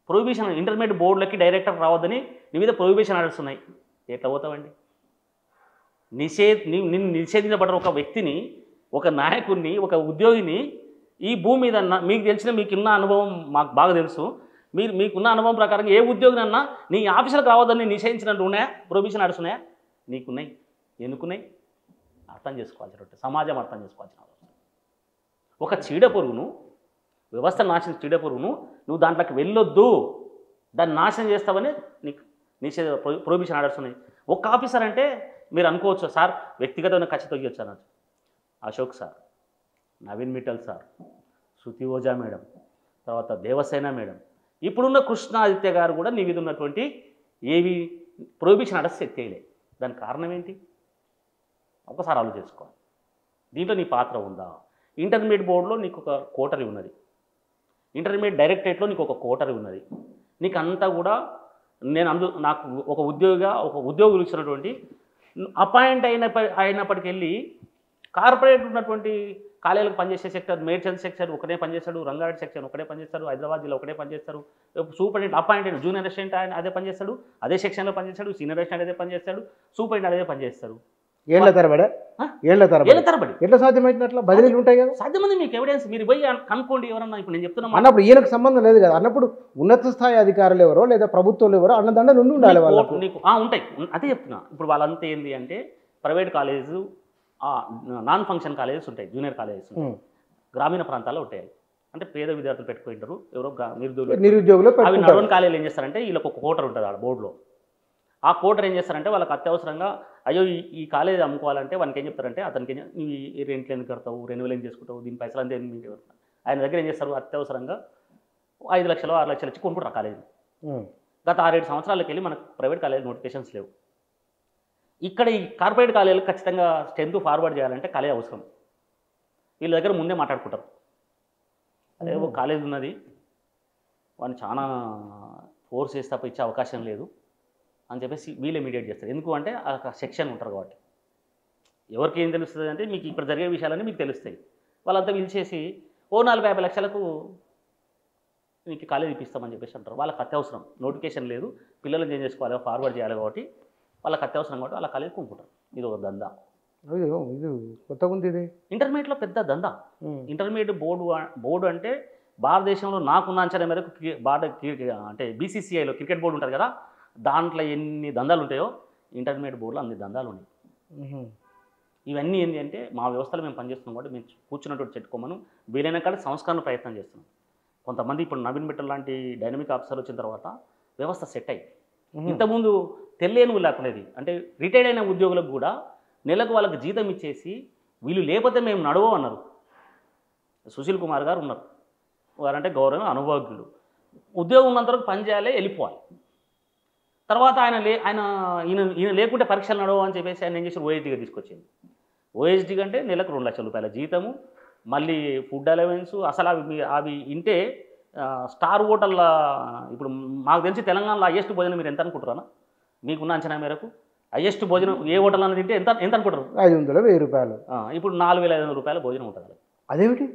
ప్రొహిబిషన్ ఇంటర్మీడియట్ బోర్డులకి డైరెక్టర్ రావద్దని నీ మీద ప్రొహిబిషన్ ఆర్డర్స్ ఉన్నాయి. ఎట్లా పోతావండి? నిన్ను నిషేధించబడ్డ ఒక వ్యక్తిని, ఒక నాయకుడిని, ఒక ఉద్యోగిని ఈ భూమి మీద మీకు తెలిసిన మీకున్న అనుభవం మాకు బాగా తెలుసు. మీకున్న అనుభవం ప్రకారం ఏ ఉద్యోగినన్నా నీ ఆఫీసులకు రావద్దని నిషేధించినట్టు ఉన్నాయా? ప్రొహిబిషన్ ఆర్డర్స్ ఉన్నాయా? నీకున్నాయి. ఎందుకున్నాయి? అర్థం చేసుకోవాల్సిన సమాజం అర్థం చేసుకోవాల్సిన అవసరం. ఒక చీడపురుగును, వ్యవస్థ నాశనం చీడపురుగును నువ్వు దాంట్లోకి వెళ్ళొద్దు, దాన్ని నాశనం చేస్తావని నీకు నిషేధ ప్రొహిబిషన్ ఆర్డర్స్ ఉన్నాయి. ఒక్క ఆఫీసర్ అంటే మీరు అనుకోవచ్చు, సార్ వ్యక్తిగతమైన ఖచ్చితంగా వచ్చాను. అశోక్ సార్, నవీన్ మిట్టల్ సార్, శృతి ఓజా మేడం, తర్వాత దేవసేన మేడం, ఇప్పుడున్న కృష్ణాదిత్య గారు కూడా నీ మీద ఉన్నటువంటి ఏవి ప్రొహిబిషన్ ఆర్డర్స్ ఎత్తేయలే. దానికి కారణం ఏంటి? ఒకసారి ఆలోచించుకోవాలి. దీంట్లో నీ పాత్ర ఉందా? ఇంటర్మీడియట్ బోర్డులో నీకు ఒక కోటరీ ఉన్నది, ఇంటర్మీడియట్ డైరెక్టరేట్లో నీకు ఒక కోటరీ ఉన్నది. నీకు అంతా కూడా నాకు ఒక ఉద్యోగులు ఇచ్చినటువంటి అపాయింట్ అయినప్పటికెళ్ళి కార్పొరేట్ ఉన్నటువంటి కాలేజీలకు పనిచేసే సెక్టర్, మేడ్చల్ సెక్షన్ ఒకటే పనిచేస్తాడు, రంగారెడ్డి సెక్షన్ ఒకటే పనిచేస్తాడు, హైదరాబాద్ జిల్లా ఒకటే పనిచేస్తారు. సూపరింటెండెంట్ అపాయింట్ అయిన జూనియర్ అసిస్టెంట్ ఆయన అదే పనిచేస్తాడు, అదే సెక్షన్లో పనిచేస్తాడు. సీనియర్ అసిస్టెంట్ అదే పనిచేస్తాడు, సూపరింటెండెంట్ అదే పనిచేస్తాడు. ఏళ్ళ తరబడి ఎట్లా సాధ్యమైంది? అట్లా బదిలీలు ఉంటాయి కదా. సాధ్యమంది. మీకు ఎవిడెన్స్ మీరు పోయి కనుక్కోండి. ఎవరన్నా ఇప్పుడు నేను చెప్తున్నా అన్నప్పుడు ఈయనకు సంబంధం లేదు కదా. అన్నప్పుడు ఉన్నత స్థాయి అధికారులు ఎవరో లేదా ప్రభుత్వాలు ఎవరో అన్నదండ నుండి ఉండాలి వాళ్ళకు. నీకు ఉంటాయి. అదే చెప్తున్నా. ఇప్పుడు వాళ్ళంతా ఏంటి అంటే private college, non function colleges ఉంటాయి, జూనియర్ కాలేజెస్ ఉంటాయి, గ్రామీణ ప్రాంతాల్లో ఉంటాయి. అంటే పేద విద్యార్థులు పెట్టుకుంటారు, ఎవరో నిరుద్యోగులు. అవి నడవని కాలేజీలు ఏం చేస్తారంటే వీళ్ళకి ఒక కోటర్ ఉంటుంది ఆడ బోర్డులో. ఆ కోటర్ ఏం చేస్తారంటే వాళ్ళకి అత్యవసరంగా అయ్యో ఈ కాలేజ్ అమ్ముకోవాలంటే వాళ్ళకి ఏం చెప్తారంటే అతనికి ఈ రెంట్లు ఎందుకు కడతావు, రెన్యువల్ ఏం చేసుకుంటావు, దీని పైసలు అంతా ఎందుకు ఆయన దగ్గర ఏం చేస్తారు? అత్యవసరంగా 5 లక్షలు 6 లక్షలు ఇచ్చి కొనుక్కుంటారు ఆ కాలేజీని. గత 6-7 సంవత్సరాలకు వెళ్ళి మనకు ప్రైవేట్ కాలేజ్ నోటిఫికేషన్స్ లేవు. ఇక్కడ ఈ కార్పొరేట్ కాలేజీలకు ఖచ్చితంగా స్ట్రెంత్ ఫార్వర్డ్ చేయాలంటే కాలేజ్ అవసరం. వీళ్ళ దగ్గర ముందే మాట్లాడుకుంటారు, అదే ఒక కాలేజ్ ఉన్నది, వాడిని చాలా ఫోర్స్ చేసి తప్ప ఇచ్చే అవకాశం లేదు అని చెప్పేసి వీళ్ళే మీడియేట్ చేస్తారు. ఎందుకు అంటే ఆ సెక్షన్ ఉంటారు కాబట్టి. ఎవరికి ఏం తెలుస్తుంది అంటే మీకు ఇక్కడ జరిగే విషయాలన్నీ మీకు తెలుస్తాయి. వాళ్ళంతా పిలిచేసి 40-50 లక్షలకు మీకు కాలేజ్ ఇప్పిస్తామని చెప్పేసి అంటారు. వాళ్ళకి అత్యవసరం, నోటిఫికేషన్ లేదు, పిల్లలను ఏం చేసుకోవాలి, ఫార్వర్డ్ చేయాలి కాబట్టి వాళ్ళకి అత్యవసరం కాబట్టి వాళ్ళ కాలేజ్ కొనుక్కుంటారు. ఇది ఒక దందా. ఇది కొత్తగా ఉంది. ఇది ఇంటర్మీడియట్లో పెద్ద దందా. ఇంటర్మీడియట్ బోర్డు అంటే భారతదేశంలో నాకున్న అంచనా మేరకు అంటే బీసీసీఐలో క్రికెట్ బోర్డు ఉంటుంది కదా, దాంట్లో ఎన్ని దందాలు ఉంటాయో ఇంటర్మీడియట్ బోర్డులో అన్ని దందాలు ఉన్నాయి. ఇవన్నీ ఏంటి అంటే మా వ్యవస్థలో మేము పనిచేస్తున్నాం కాబట్టి మేము కూర్చున్నట్టు చెట్టుకోమను వీలైన కాడ సంస్కరణ ప్రయత్నం చేస్తున్నాం. కొంతమంది ఇప్పుడు నవీన్ మిట్టల్ లాంటి డైనమిక్ ఆఫీసర్ వచ్చిన తర్వాత వ్యవస్థ సెట్ అయ్యి, ఇంతకుముందు తెలియని లేకునేది అంటే రిటైర్డ్ అయిన ఉద్యోగులకు కూడా నెలకు వాళ్ళకి జీతం ఇచ్చేసి వీళ్ళు లేకపోతే మేము నడవో అన్నారు. సుశీల్ కుమార్ గారు ఉన్నారు, వారంటే గౌరవం అనుభవజ్ఞులు. ఉద్యోగం ఉన్నంతవరకు పని చేయాలి, వెళ్ళిపోవాలి. తర్వాత ఈయన లేకుంటే పరీక్షలు నడవు అని చెప్పేసి ఆయన ఏం చేసి ఓఎస్డీగా తీసుకొచ్చింది. ఓఎస్డీ అంటే నెలకు 2 లక్షల రూపాయల జీతము, మళ్ళీ ఫుడ్ అలవెన్స్. అసలు అవి ఇంటే స్టార్ హోటళ్ళ ఇప్పుడు మాకు తెలిసి తెలంగాణలో హైయెస్ట్ భోజనం మీరు ఎంత అనుకుంటారా? మీకున్న అంచనా మేరకు హైయెస్ట్ భోజనం ఏ హోటల్ అన్నది తింటే ఎంత అనుకుంటారు? 500-1000 రూపాయలు. ఇప్పుడు 4500 రూపాయల భోజనం ఉంటుంది. అదేమిటి?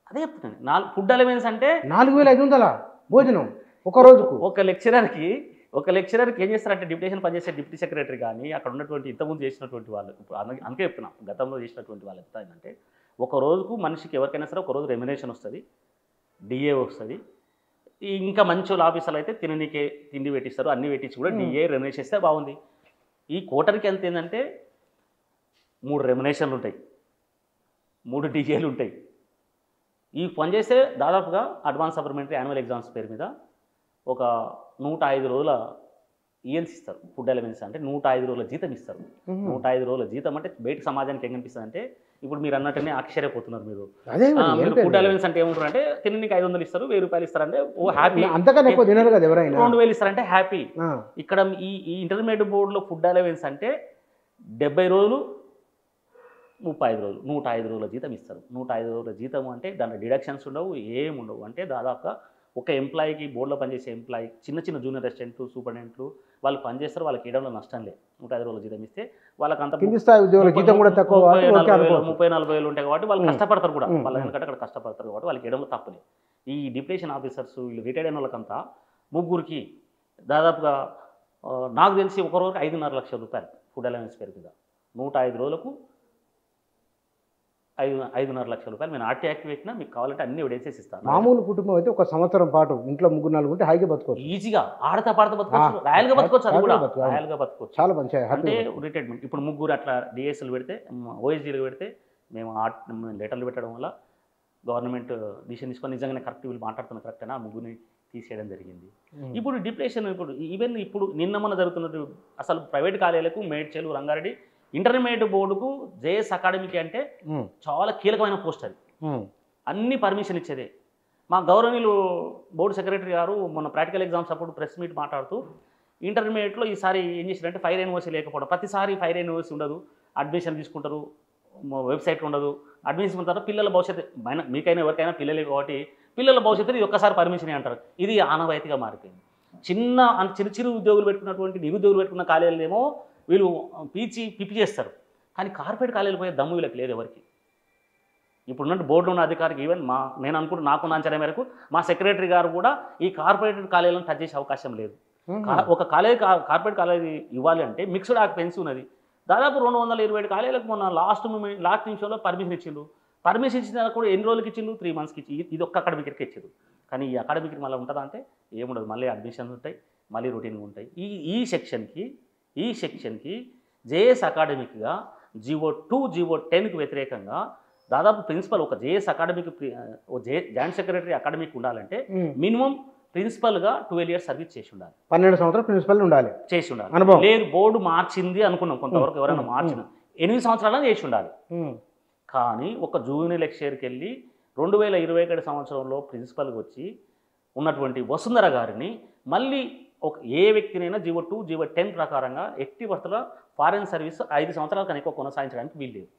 అదే చెప్తున్నాను. ఫుడ్ అలవెన్స్ అంటే 4500 భోజనం ఒక రోజుకు. ఒక లెక్చరర్కి ఏం చేస్తారంటే డిప్యూటేషన్ పనిచేసే డిప్యూటీ సెక్రటరీ కానీ అక్కడ ఉన్నటువంటి ఇంతకుముందు చేసినటువంటి వాళ్ళు, ఇప్పుడు అందుకే చెప్తున్నాం గతంలో చేసినటువంటి వాళ్ళు ఎంత ఏంటంటే ఒక రోజుకు మనిషికి ఎవరికైనా సరే ఒక రోజు రెమ్యునేషన్ వస్తుంది, డిఏ వస్తుంది. ఇంకా మంచి ఆఫీసర్లు అయితే తిననీకే తిండి పెట్టిస్తారు, అన్నీ పెట్టించి కూడా డిఏ రెమ్యునేషన్ ఇస్తే బాగుంది. ఈ కోటర్కి ఎంత ఏంటంటే 3 రెమ్యునేషన్లు ఉంటాయి, 3 డిఏలు ఉంటాయి. ఈ పనిచేస్తే దాదాపుగా అడ్వాన్స్ సప్లిమెంటరీ యాన్యువల్ ఎగ్జామ్స్ పేరు మీద ఒక 105 రోజుల ఈఎల్స్ ఇస్తారు, ఫుడ్ అలవెన్స్ అంటే 105 రోజుల జీతం ఇస్తారు. 105 రోజుల జీతం అంటే బయట సమాజానికి ఏం కనిపిస్తుంది అంటే, ఇప్పుడు మీరు అన్నట్టునే ఆశ్చర్యపోతున్నారు మీరు. అదే మీరు ఫుడ్ అలవెన్స్ అంటే ఏమంటారు అంటే, తినడానికి 500 ఇస్తారు, 1000 రూపాయలు ఇస్తారంటే ఓ హ్యాపీ. అంతకన్నా ఎక్కువ తినరు కదా ఎవరైనా. 2000 ఇస్తారంటే హ్యాపీ. ఇక్కడ ఈ ఇంటర్మీడియట్ బోర్డులో ఫుడ్ అలవెన్స్ అంటే 70 రోజులు 35 రోజులు 105 రోజుల జీతం ఇస్తారు. 105 రోజుల జీతం అంటే దాంట్లో డిడక్షన్స్ ఉండవు, ఏమి ఉండవు. అంటే దాదాపుగా ఒక ఎంప్లాయీకి, బోర్డులో పనిచేసే ఎంప్లాయీ, చిన్న చిన్న జూనియర్ అసిస్టెంట్లు, సూపరింటెండెంట్లు వాళ్ళు పనిచేస్తారు, వాళ్ళకి ఇవ్వడంలో నష్టం లేదు. 105 రోజుల జీతం ఇస్తే వాళ్ళకి అంత 30-40 వేలు ఉంటాయి కాబట్టి వాళ్ళు కష్టపడతారు కూడా. వాళ్ళు ఎందుకంటే అక్కడ కష్టపడతారు కాబట్టి వాళ్ళకి ఇవ్వడంలో తప్పలేదు. ఈ డిప్యూటేషన్ ఆఫీసర్స్ వీళ్ళు రిటైర్డ్ అయిన వాళ్ళకంతా ముగ్గురికి దాదాపుగా నాకు తెలిసి ఒక రోజుకి 5.5 లక్షల రూపాయలు ఫుడ్ అలవెన్స్ పేరు మీద. 105 రోజులకు 5.5 లక్షల రూపాయలు. నేను ఆర్టీ యాక్ట్ పెట్టినా మీకు కావాలంటే అన్ని ఎవిడెన్సెస్ ఇస్తాను. మామూలు కుటుంబం అయితే ఒక సంవత్సరం పాటు ఇంట్లో 3-4 ఉంటే హాయిగా బతుకోవచ్చు, ఈజీగా ఆడతా పాడతా బతుకోవచ్చు, రాయల్గా బతుకోవచ్చు. అది కూడా రాయల్గా బతుకోవచ్చు, చాలా మంచి అంటే రిటైర్మెంట్. ఇప్పుడు ముగ్గురు అట్లా డిఎస్ఎల్ పెడితే, ఓఎస్డీలు పెడితే మేము లెటర్లు పెట్టడం వల్ల గవర్నమెంట్ డిసిషన్ తీసుకొని నిజంగానే కరెక్ట్ వీళ్ళు మాట్లాడుతున్న కరెక్ట్ అని ఆ ముగ్గురిని తీసేయడం జరిగింది. ఇప్పుడు డిప్రెషన్ ఈవెన్ ఇప్పుడు నిన్న మొన్న జరుగుతున్నట్టు అసలు ప్రైవేట్ కాలేజీలకు మేడ్చల్, రంగారెడ్డి ఇంటర్మీడియట్ బోర్డుకు జేఎస్ అకాడమీకి అంటే చాలా కీలకమైన పోస్ట్ అది. అన్ని పర్మిషన్ ఇచ్చేదే. మా గౌరవనీయులు బోర్డు సెక్రటరీ గారు మొన్న ప్రాక్టికల్ ఎగ్జామ్స్ అప్పుడు ప్రెస్ మీట్ మాట్లాడుతూ ఇంటర్మీడియట్లో ఈసారి ఏం చేశారంటే ఫైర్ యూనివర్సిటీ లేకపోవడం, ప్రతిసారి ఫైర్ యూనివర్సిటీ ఉండదు, అడ్మిషన్ తీసుకుంటారు, వెబ్సైట్ ఉండదు, అడ్మిషన్ తర్వాత పిల్లల భవిష్యత్తు మీకైనా ఎవరికైనా పిల్లలే కాబట్టి పిల్లల భవిష్యత్తు ఇది ఒక్కసారి పర్మిషన్ అంటారు. ఇది ఆనవాయితీగా మారిపోయింది. చిరు ఉద్యోగులు పెట్టుకున్నటువంటి నిరుద్యోగులు పెట్టుకున్న కాలేజీలు ఏమో వీళ్ళు పిప్పి చేస్తారు, కానీ కార్పొరేట్ కాలేజీలు పోయే దమ్ము వీళ్ళకి లేదు ఎవరికి. ఇప్పుడున్నట్టు బోర్డులో ఉన్న అధికారికి ఈవెన్ నేను అనుకుంటున్నా, నాకున్న అంచనా మేరకు మా సెక్రటరీ గారు కూడా ఈ కార్పొరేట్ కాలేజీలను టచ్ చేసే అవకాశం లేదు. ఒక కార్పొరేట్ కాలేజీ ఇవ్వాలి అంటే మిక్స్డ్ ఆక్యుపెన్సీ ఉన్నది. దాదాపు 227 కాలేజీలకు మొన్న లాస్ట్ నిమిషంలో పర్మిషన్ ఇచ్చిండ్రు. పర్మిషన్ ఇచ్చిన కూడా ఎన్ని రోజులకి ఇచ్చిండ్రు? 3 మంత్స్కి ఇచ్చి ఇది ఒక్క అకాడమిక్ ఇయర్కి ఇచ్చారు. కానీ ఈ అకాడమిక్ మళ్ళీ ఉంటుందా అంటే ఏముండదు, మళ్ళీ అడ్మిషన్స్ ఉంటాయి, మళ్ళీ రొటీన్గా ఉంటాయి. ఈ సెక్షన్కి జేఎస్ అకాడమిక్గా జీవో 2, జీవో 10కి వ్యతిరేకంగా దాదాపు ప్రిన్సిపల్ ఒక JS academic joint secretary academic ఉండాలంటే మినిమం ప్రిన్సిపల్గా 12 years సర్వీస్ చేసి ఉండాలి, 12 సంవత్సరాలు ప్రిన్సిపల్ ఉండాలి, చేసి ఉండాలి. లేదు బోర్డు మార్చింది అనుకున్నాం, కొంతవరకు ఎవరైనా మార్చిన 8 సంవత్సరాలు చేసి ఉండాలి. కానీ ఒక జూనియర్ లెక్చరర్కి వెళ్ళి 2021 సంవత్సరంలో ప్రిన్సిపల్కి వచ్చి ఉన్నటువంటి వసుంధర గారిని మళ్ళీ ఏ వ్యక్తినైనా జీవో 2, జీవో 10 ప్రకారంగా ఎట్టి పరిస్థితుల్లో ఫారెన్ సర్వీస్ 5 సంవత్సరాల కన్నా ఎక్కువ కొనసాగించడానికి వీల్లేదు.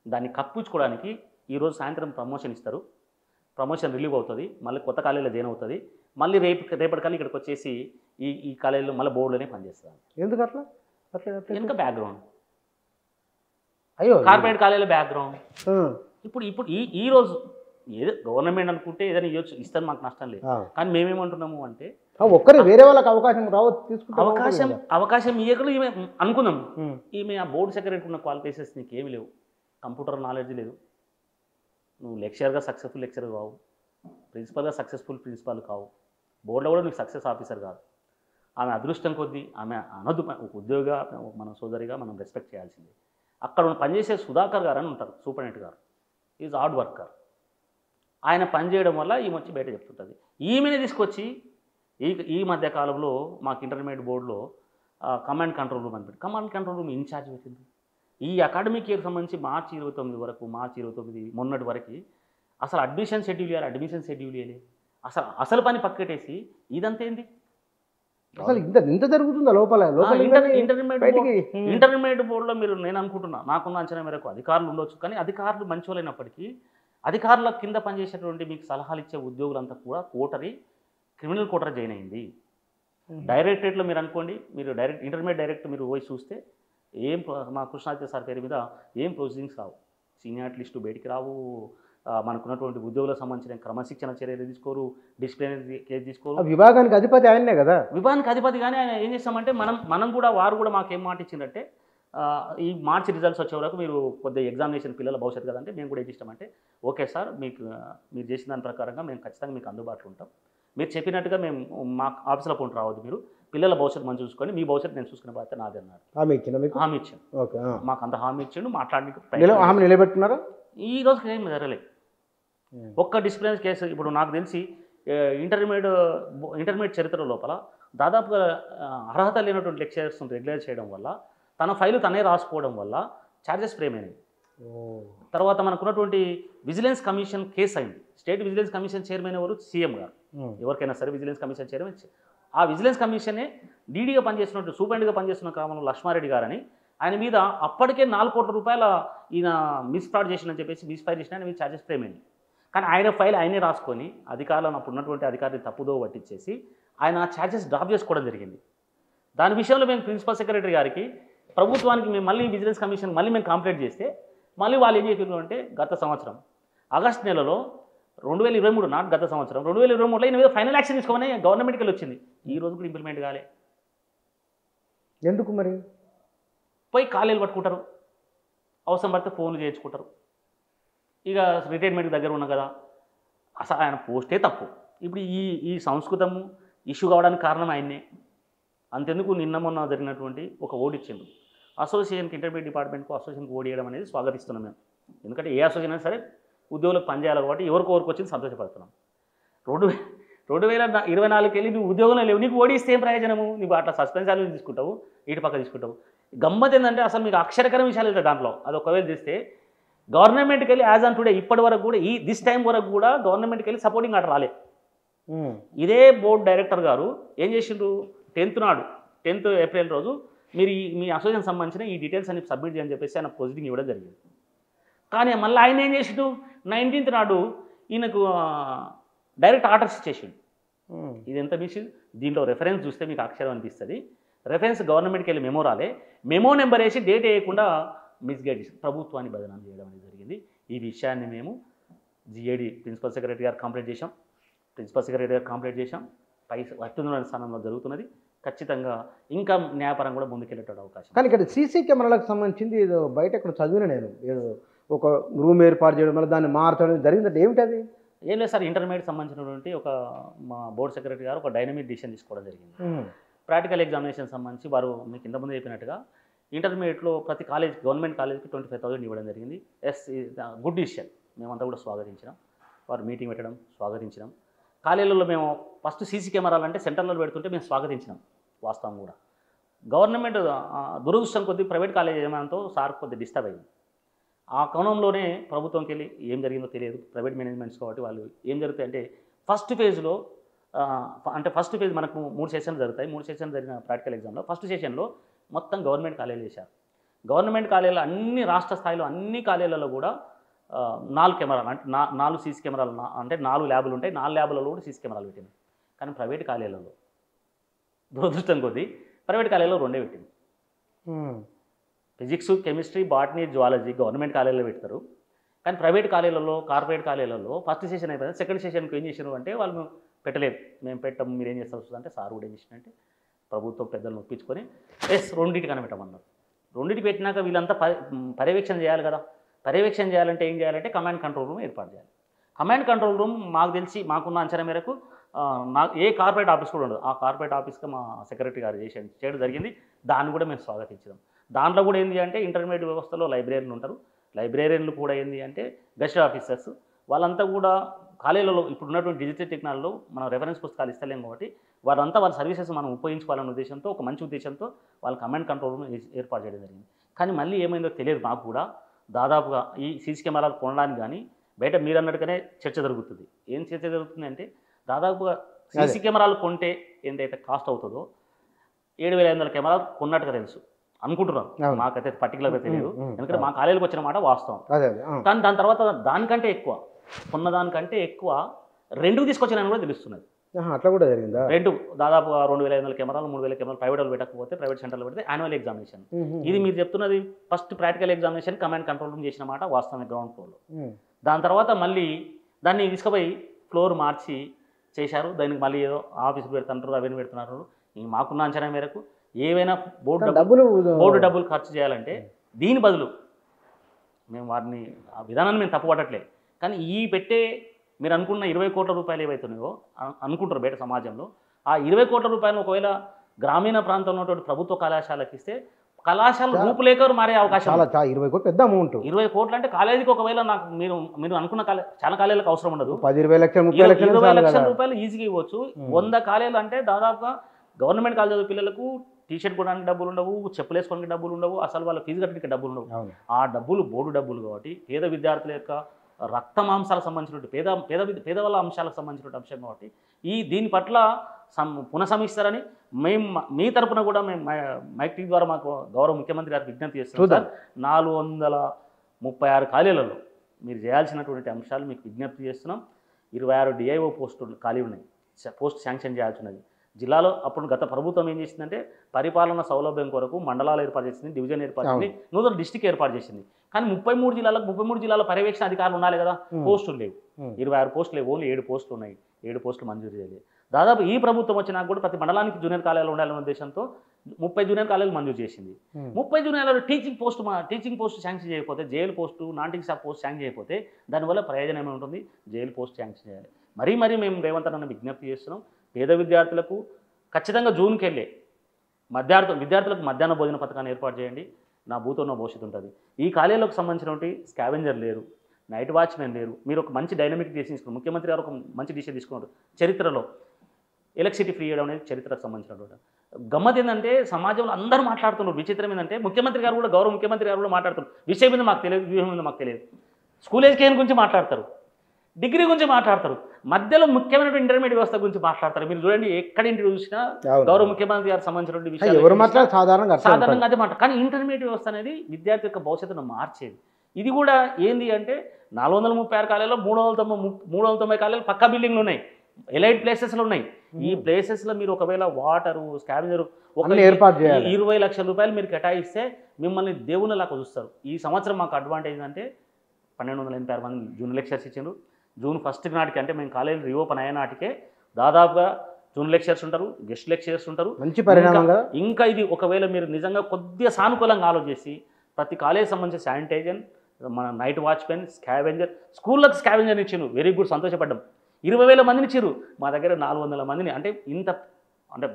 దాన్ని కప్పించుకోవడానికి ఈరోజు సాయంత్రం ప్రమోషన్ ఇస్తారు, ప్రమోషన్ రిలీవ్ అవుతుంది, మళ్ళీ కొత్త కాలేజీలో జాయిన్ అవుతుంది, మళ్ళీ రేపటికల్లా ఇక్కడికి వచ్చేసి ఈ కాలేజీలో మళ్ళీ బోర్డులోనే పనిచేస్తుంది. ఎందుకు అట్లా? వెనుక బ్యాక్గ్రౌండ్, అయ్యో కార్పొరేట్ కాలేజీలో బ్యాక్గ్రౌండ్. ఇప్పుడు ఈ రోజు ఏదో గవర్నమెంట్ అనుకుంటే ఏదైనా ఇవ్వచ్చు, ఇస్తాను, మాకు నష్టం లేదు. కానీ మేమేమంటున్నాము అంటే ఒక్కరి వేరే వాళ్ళకి అవకాశం అవకాశం ఇవ్వకుండా ఈమె అనుకుందాం, ఈమె ఆ బోర్డు సెక్రటరీ ఉన్న క్వాలిఫికేషన్స్ నీకు ఏమి లేవు, కంప్యూటర్ నాలెడ్జ్ లేదు, నువ్వు లెక్చరర్గా సక్సెస్ఫుల్ లెక్చరర్ కావు, ప్రిన్సిపల్గా సక్సెస్ఫుల్ ప్రిన్సిపాల్ కావు, బోర్డులో కూడా నీకు సక్సెస్ ఆఫీసర్ కాదు. ఆమె అదృష్టం కొద్దీ ఆమె అనదు, ఒక ఉద్యోగిగా మన సోదరిగా మనం రెస్పెక్ట్ చేయాల్సిందే. అక్కడ పనిచేసే సుధాకర్ గారు అని ఉంటారు, సూపరింటెండెంట్ గారు, ఈజ్ హార్డ్ వర్కర్. ఆయన పనిచేయడం వల్ల ఈమె వచ్చి బయట చెప్తుంటుంది. ఈమెనే తీసుకొచ్చి ఈ మధ్య కాలంలో మాకు ఇంటర్మీడియట్ బోర్డులో కమాండ్ కంట్రోల్ రూమ్ అని కమాండ్ కంట్రోల్ రూమ్ ఇన్ఛార్జ్ పెట్టింది. ఈ అకాడమిక్ ఇయర్కి సంబంధించి మార్చి 29 మొన్నటి వరకు అసలు అడ్మిషన్ షెడ్యూల్ ఇవ్వాలి, అసలు పని పక్కటేసి ఇదంతా ఏంది? అసలు ఇంత జరుగుతుందా లోపల? ఇంటర్మీడియట్ బోర్డులో మీరు, నేను అనుకుంటున్నా, నాకున్న అంచనా మేరకు అధికారులు ఉండొచ్చు, కానీ అధికారులు మంచి వాళ్ళైనప్పటికీ అధికారుల కింద పనిచేసేటువంటి మీకు సలహాలు ఇచ్చే ఉద్యోగులంతా కూడా క్రిమినల్ కోటరీ జాయిన్ అయింది. డైరెక్టరేట్లో మీరు అనుకోండి, మీరు ఇంటర్మీడియట్ డైరెక్ట్ మీరు పోయి చూస్తే మా కృష్ణాచార్య సార్ పేరు మీద ఏం ప్రొసీడింగ్స్ రావు, సీనియారిటీ లిస్టు బయటికి రావు, మనకున్నటువంటి ఉద్యోగులకు సంబంధించిన క్రమశిక్షణ చర్యలు తీసుకోరు, డిసిప్లినరీ కేసు తీసుకోరు. విభాగానికి అధిపతి ఆయనే కదా, విభాగానికి అధిపతి. కానీ ఆయన ఏం చేస్తామంటే మనం కూడా వారు కూడా మాకేం మాట ఇచ్చిందంటే ఈ మార్చి రిజల్ట్స్ వచ్చే వరకు మీరు కొద్దిగా ఎగ్జామినేషన్ పిల్లల భవిష్యత్తు కదంటే మేము కూడా ఏం ఇష్టమంటే ఓకే సార్, మీరు చేసిన దాని ప్రకారంగా మేము ఖచ్చితంగా మీకు అందుబాటులో ఉంటాం, మీరు చెప్పినట్టుగా మేము మా ఆఫీసులో కొంటూ రావద్దు, మీరు పిల్లల భవిష్యత్తు మనం చూసుకొని మీ భవిష్యత్తు నేను చూసుకునే బాధ్యత నాది అన్నారు. హామీ ఇచ్చాను, మాకు అంత హామీ ఇచ్చిండు. నిలబెట్టుకున్నారా? ఈ రోజుకి ఏం జరగలేదు. ఒక్క డిసిప్లినరీ కేసు ఇప్పుడు నాకు తెలిసి ఇంటర్మీడియట్ చరిత్ర లోపల దాదాపుగా అర్హత లేనటువంటి లెక్చరర్స్ రెగ్యులర్ చేయడం వల్ల తన ఫైలు తనే రాసుకోవడం వల్ల ఛార్జెస్ ఫ్రేమ్ అయినాయి. తర్వాత మనకున్నటువంటి విజిలెన్స్ కమిషన్ కేసు అయింది. స్టేట్ విజిలెన్స్ కమిషన్ చైర్మన్ ఎవరు? సీఎం గారు. ఎవరికైనా సరే విజిలెన్స్ కమిషన్ చైర్మన్. ఆ విజిలెన్స్ కమిషనే డీడీగా పనిచేస్తున్నట్టు సూపరింటెండెంట్గా పనిచేస్తున్న క్రమంలో లక్ష్మారెడ్డి గారని ఆయన మీద అప్పటికే 4 కోట్ల రూపాయల ఈయన మిస్ఫ్రాడ్ చేసిందని చెప్పేసి మిస్ఫైర్ చేసిన ఆయన మీద ఛార్జెస్ ఫ్రేమ్ అయింది. కానీ ఆయన ఫైల్ ఆయనే రాసుకొని అధికారులను అప్పుడు ఉన్నటువంటి అధికారిని తప్పుదో పట్టించేసి ఆయన ఛార్జెస్ డ్రాప్ చేసుకోవడం జరిగింది. దాని విషయంలో మేము ప్రిన్సిపల్ సెక్రటరీ గారికి ప్రభుత్వానికి మేము మళ్ళీ విజిలెన్స్ కమిషన్ మళ్ళీ మేము కంప్లైంట్ చేస్తే మళ్ళీ వాళ్ళు ఏం చేసారు అంటే గత సంవత్సరం ఆగస్టు నెలలో 2023 నాట్ గత సంవత్సరం 2023లో ఈయన మీద ఫైనల్ యాక్షన్ తీసుకోమని గవర్నమెంట్కి వచ్చింది. ఈ రోజు కూడా ఇంప్లిమెంట్ కాలే. ఎందుకు మరి? పోయి కాలేలు పట్టుకుంటారు, అవసరం పడితే ఫోన్లు చేయించుకుంటారు. ఇక రిటైర్మెంట్కి దగ్గర ఉన్నాం కదా, అసలు ఆయన పోస్టే తప్పు. ఇప్పుడు ఈ సంస్కృతము ఇష్యూ కావడానికి కారణం ఆయన్నే. అంతెందుకు నిన్న మొన్న జరిగినటువంటి ఒక ఓడి ఇచ్చిండు అసోసియేషన్కి, ఇంటర్మీడియట్ డిపార్ట్మెంట్కు అసోసియేషన్కి ఓడి వేయడం అనేది స్వాగతిస్తున్నాం మేము. ఎందుకంటే ఏ అసోసియేషన్ అయినా సరే ఉద్యోగులకు పనిచేయాలి కాబట్టి ఎవరికి వచ్చింది సంతోషపడుతున్నాం. 2024 వెళ్ళి నువ్వు ఉద్యోగంలో లేవు, నీకు ఓడిస్తే ఏం ప్రయోజనము? నీకు అట్లా సస్పెన్సాలు తీసుకుంటావు, ఇటు పక్క తీసుకుంటావు. గమ్మత్ ఏంటంటే అసలు మీకు అక్షరకర విషయాలు వెళ్తాయి దాంట్లో. అది ఒకవేళ చేస్తే గవర్నమెంట్కి వెళ్ళి యాజ్ ఆన్ టుడే ఇప్పటి వరకు కూడా దిస్ టైం వరకు కూడా గవర్నమెంట్కి వెళ్ళి సపోర్టింగ్ ఆర్డర్ రాలేదు. ఇదే బోర్డు డైరెక్టర్ గారు ఏం చేసిండ్రు, 10th ఏప్రిల్ రోజు మీరు మీ అసోసియేషన్ సంబంధించిన ఈ డీటెయిల్స్ అన్ని సబ్మిట్ చేయని చెప్పేసి ఆయన ప్రొసీడింగ్ ఇవ్వడం జరిగింది. కానీ మళ్ళీ ఆయన ఏం చేసిండు, 19th నాడు ఈయనకు డైరెక్ట్ ఆర్డర్స్ ఇచ్చేసిండు. ఇది ఎంత మిషన్? దీంట్లో రెఫరెన్స్ చూస్తే మీకు అక్షరం అనిపిస్తుంది. రెఫరెన్స్ గవర్నమెంట్కి వెళ్ళి మెమో రాలే, మెమో నెంబర్ వేసి డేట్ వేయకుండా మిస్గైడ్ చేసి ప్రభుత్వాన్ని బదనాం చేయడం అనేది జరిగింది. ఈ విషయాన్ని మేము జిఏడి ప్రిన్సిపల్ సెక్రటరీ గారు కంప్లైంట్ చేశాం. పై అత్యున్నత స్థానంలో జరుగుతున్నది. ఖచ్చితంగా ఇంకా న్యాయపరంగా కూడా ముందుకెళ్ళేట అవకాశం. కానీ ఇక్కడ సీసీ కెమెరాలకు సంబంధించింది ఏదో బయట ఇక్కడ చదివిన నేను, ఏదో ఒక రూమ్ ఏర్పాటు చేయడం వల్ల దాన్ని మార్చడం జరిగిందంటే ఏమిటి అది? ఏం లేదు సార్, ఇంటర్మీడియట్ సంబంధించినటువంటి మా బోర్డు సెక్రటరీ గారు ఒక డైనమిక్ డిసిషన్ తీసుకోవడం జరిగింది. ప్రాక్టికల్ ఎగ్జామినేషన్ సంబంధించి వారు మీకు ఇంతకుముందు చెప్పినట్టుగా ఇంటర్మీడియట్లో ప్రతి కాలేజ్ గవర్నమెంట్ కాలేజ్కి 25,000 ఇవ్వడం జరిగింది. గుడ్ డిసిషన్, మేమంతా కూడా స్వాగతించినాం. వారు మీటింగ్ పెట్టడం స్వాగతించినాం. కాలేజీలలో మేము ఫస్ట్ సీసీ కెమెరాలు అంటే సెంటర్లో పెడుతుంటే మేము స్వాగతించినాం. వాస్తవం కూడా గవర్నమెంట్ దురదృష్టం కొద్ది ప్రైవేట్ కాలేజ్ ఏమంతో సార్ కొద్ది డిస్టర్బ్ అయింది. ఆ కోణంలోనే ప్రభుత్వంకి వెళ్ళి ఏం జరిగిందో తెలియదు, ప్రైవేట్ మేనేజ్మెంట్స్ కాబట్టి వాళ్ళు ఏం జరుగుతాయి అంటే ఫస్ట్ ఫేజ్ మనకు 3 సెషన్లు జరుగుతాయి. 3 సెషన్లు జరిగిన ప్రాక్టికల్ ఎగ్జామ్లో ఫస్ట్ సెషన్లో మొత్తం గవర్నమెంట్ కాలేజీలు చేశారు. గవర్నమెంట్ కాలేజీలో అన్ని రాష్ట్ర స్థాయిలో అన్ని కాలేజీలలో కూడా 4 కెమెరాలు అంటే 4 సీసీ కెమెరాలు అంటే 4 ల్యాబులు ఉంటాయి. 4 ల్యాబులలో కూడా సీసీ కెమెరాలు పెట్టింది. కానీ ప్రైవేట్ కాలేజీలలో దురదృష్టం కొద్దీ ప్రైవేట్ కాలేజీలో 2 పెట్టింది. Physics, chemistry, botany, zoology government కాలేజీలో పెడతారు. కానీ ప్రైవేట్ కాలేజీలలో, కార్పొరేట్ కాలేజీలలో ఫస్ట్ సెషన్ అయిపోయింది. సెకండ్ సెషన్కి ఏం చేశారు అంటే వాళ్ళు పెట్టలేదు. మేము పెట్టాం, మీరు ఏం చేస్తారు అంటే సార్ కూడా ఏం చేసినంటే ప్రభుత్వం పెద్దలను ఒప్పించుకొని 2 కనిపెట్టమన్నారు. 2 పెట్టినాక వీళ్ళంతా పర్యవేక్షణ చేయాలి కదా. పర్యవేక్షణ చేయాలంటే ఏం చేయాలంటే కమాండ్ కంట్రోల్ రూమ్ ఏర్పాటు చేయాలి. కమాండ్ కంట్రోల్ రూమ్ మాకు తెలిసి మాకున్న అంచనా మేరకు ఏ కార్పొరేట్ ఆఫీస్ కూడా ఉండదు. ఆ కార్పొరేట్ ఆఫీస్గా మా సెక్రటరీ గారు చేయడం జరిగింది. దాన్ని కూడా మేము స్వాగతించాం. దాంట్లో కూడా ఏంటి అంటే ఇంటర్మీడియట్ వ్యవస్థలో లైబ్రరీలు ఉంటారు. లైబ్రరీలు కూడా ఏంటి అంటే గెస్టెడ్ ఆఫీసర్స్ వాళ్ళంతా కూడా కాలేజీలలో ఇప్పుడు ఉన్నటువంటి డిజిటల్ టెక్నాలజీలో మనం రెఫరెన్స్ పుస్తకాలు ఇస్తలేం కాబట్టి వారంతా వాళ్ళ సర్వీసెస్ మనం ఉపయోగించుకోవాలనే ఉద్దేశంతో ఒక మంచి ఉద్దేశంతో వాళ్ళ కమాండ్ కంట్రోల్ రూమ్ ఏర్పాటు చేయడం జరిగింది. కానీ మళ్ళీ ఏమైందో తెలియదు మాకు కూడా. దాదాపుగా ఈ సీసీ కెమెరాలు కొనడానికి కానీ బయట మీరు అన్నట్టుగానే చర్చ జరుగుతుంది. ఏం చర్చ జరుగుతుంది అంటే దాదాపుగా సీసీ కెమెరాలు కొంటే ఏంటైతే కాస్ట్ అవుతుందో 7,500 కెమెరాలు కొన్నట్టుగా తెలుసు అనుకుంటున్నాం. మాకైతే పర్టికులర్గా తెలియదు, ఎందుకంటే మా కాలేజీకి వచ్చిన మాట వాస్తవం. కానీ దాని తర్వాత దానికంటే ఎక్కువ కొన్న దానికంటే ఎక్కువ 2 తీసుకొచ్చిన కూడా తెలుస్తున్నది. అట్లా కూడా జరిగిందా? 2 దాదాపుగా 2,500 కెమెరాలు 3,000 కెమెరాలు ప్రైవేట్ వాళ్ళు పెట్టకపోతే ప్రైవేట్ సెంటర్లో పెడితే యాన్యువల్ ఎగ్జామినేషన్. ఇది మీరు చెప్తున్నది first practical examination command control room చేసిన మాట వాస్తవమే గ్రౌండ్ ఫ్లోర్లో. దాని తర్వాత మళ్ళీ దాన్ని తీసుకుపోయి ఫ్లోర్ మార్చి చేశారు. దానికి మళ్ళీ ఏదో ఆఫీస్ పెడుతున్నారు, అవన్నీ పెడుతున్నారు. మాకున్న అంచనా మేరకు ఏవైనా బోర్డు డబ్బులు ఖర్చు చేయాలంటే దీని బదులు మేము వారిని ఆ విధానాన్ని మేము తప్పుపట్టట్లేదు. కానీ ఈ పెట్టే మీరు అనుకున్న 20 కోట్ల రూపాయలు ఏవైతున్నాయో అనుకుంటారు బయట సమాజంలో, ఆ 20 కోట్ల రూపాయలు ఒకవేళ గ్రామీణ ప్రాంతంలో ఉన్నటువంటి ప్రభుత్వ కళాశాలకు ఇస్తే కళాశాల రూపులేఖలు మారే అవకాశం చాలా 20 కోట్లు పెద్ద అమౌంట్. 20 కోట్లు అంటే కాలేజీకి ఒకవేళ నాకు మీరు అనుకున్న చాలా కాలేజీలకు అవసరం ఉండదు. 10-20 లక్షలు 30 లక్షలు 20 లక్షల రూపాయలు ఈజీగా ఇవ్వచ్చు. 100 కాలేజీలు అంటే దాదాపుగా గవర్నమెంట్ కాలేజ్ చదివే పిల్లలకు టీషర్ట్ కొనడానికి డబ్బులు ఉండవు, చెప్పులు వేసుకోవడానికి డబ్బులు ఉండవు, అసలు వాళ్ళ ఫీజు కట్టడానికి డబ్బులు ఉండవు. ఆ డబ్బులు బోర్డు డబ్బులు కాబట్టి పేద విద్యార్థుల యొక్క రక్త మాంసాలకు సంబంధించినటువంటి పేదవాళ్ళ అంశాలకు సంబంధించిన అంశం కాబట్టి దీని పట్ల పునఃసమీస్తారని మేము మీ తరపున కూడా మేము మైక్ టీ ద్వారా మాకు గౌరవ ముఖ్యమంత్రి గారికి విజ్ఞప్తి చేస్తున్నాం సార్. 436 ఖాళీలలో మీరు చేయాల్సినటువంటి అంశాలు మీకు విజ్ఞప్తి చేస్తున్నాం. 26 డిఐఓ పోస్టులు ఖాళీ ఉన్నాయి, పోస్ట్ శాంక్షన్ చేయాల్సి ఉన్నది. జిల్లాలో అప్పుడు గత ప్రభుత్వం ఏం చేసిందంటే పరిపాలన సౌలభ్యం కొరకు మండలాలు ఏర్పాటు చేసింది, డివిజన్ ఏర్పాటు చేసింది, నూతన డిస్టిక్ ఏర్పాటు చేసింది. కానీ 33 జిల్లాల పర్యవేక్షణ అధికారులు ఉండాలి కదా, పోస్టులు లేవు. 26 పోస్టులు లేవు, ఓన్లీ 7 పోస్టులు ఉన్నాయి. 7 పోస్టులు మంజూరు చేయలేదు. దాదాపు ఈ ప్రభుత్వం వచ్చినాక కూడా ప్రతి మండలానికి జూనియర్ కాలేజీలు ఉండాలనే ఉద్దేశంతో 30 జూనియర్ కాలేజీలు మంజూరు చేసింది. 30 జూనియర్లలో టీచింగ్ పోస్ట్ శాంక్షన్ చేయకపోతే, jail post non teaching staff post sanction చేయకపోతే దానివల్ల ప్రయోజనం ఏమి ఉంటుంది? జైలు పోస్ట్ శాంక్షన్ చేయాలి. మరీ మేము రేవంత్ అన్న విజ్ఞప్తి చేస్తున్నాం. పేద విద్యార్థులకు ఖచ్చితంగా జూన్కి వెళ్ళే విద్యార్థులకు మధ్యాహ్న భోజన పథకాన్ని ఏర్పాటు చేయండి. నా భూతోన్న భవిష్యత్తు ఉంటుంది. ఈ కాలేజీలకు సంబంధించినటువంటి స్కావెంజర్ లేరు, నైట్ వాచ్మెన్ లేరు. మీరు ఒక మంచి డైనమిక్ డిసిషన్ తీసుకున్నారు, ముఖ్యమంత్రి గారు ఒక మంచి డిసిషన్ తీసుకున్నారు. చరిత్రలో ఎలక్ట్రిసిటీ ఫ్రీ చేయడం అనేది చరిత్రకు సంబంధించినటువంటి గమ్మత్. ఏంటంటే సమాజంలో అందరూ మాట్లాడుతున్నారు. విచిత్రం ఏంటంటే ముఖ్యమంత్రి గారు కూడా, గౌరవ ముఖ్యమంత్రి గారు కూడా మాట్లాడుతున్నారు. విషయం మీద మాకు తెలియదు, వ్యూహం మీద మాకు తెలియదు. స్కూల్ ఎడ్యుకేషన్ గురించి మాట్లాడతారు, డిగ్రీ గురించి మాట్లాడతారు, మధ్యలో ముఖ్యమైన ఇంటర్మీడియట్ వ్యవస్థ గురించి మాట్లాడతారు. మీరు చూడండి, ఎక్కడ ఇంటి చూసినా గౌరవ ముఖ్యమంత్రి గారికి సంబంధించినటువంటి విషయాలు సాధారణంగా అదే మాట. కానీ ఇంటర్మీడియట్ వ్యవస్థ అనేది విద్యార్థి యొక్క భవిష్యత్తును మార్చేది. ఇది కూడా ఏంది అంటే 436 కాలేజీలో 390 కాలేజీలు పక్కా బిల్డింగ్లు ఉన్నాయి, ఎలైట్ ప్లేసెస్లో ఉన్నాయి. ఈ ప్లేసెస్లో మీరు ఒకవేళ వాటరు, స్కావెంజర్ ఏర్పాటు చేయాలి. 20 లక్షల రూపాయలు మీరు కేటాయిస్తే మిమ్మల్ని దేవునిలా చూస్తారు. ఈ సంవత్సరం మాకు అడ్వాంటేజ్ అంటే 1286 మంది జూనియర్ లెక్చర్స్ ఇచ్చారు. జూన్ 1 నాటికి అంటే మేము కాలేజీలు రీఓపెన్ అయ్యే నాటికే దాదాపుగా జూనియర్ లెక్చరర్స్ ఉంటారు, గెస్ట్ లెక్చరర్స్ ఉంటారు. మంచి పరిణామంగా ఇంకా ఇది ఒకవేళ మీరు నిజంగా కొద్దిగా సానుకూలంగా ఆలోచించి ప్రతి కాలేజ్ సంబంధించిన శానిటైజర్, మన నైట్ వాచ్మెన్, స్కావెంజర్, స్కూళ్ళకి స్కావెంజర్ ఇచ్చారు. వెరీ గుడ్, సంతోషపడ్డాం. 20,000 మందిని ఇచ్చారు. మా దగ్గర 400 మందిని. అంటే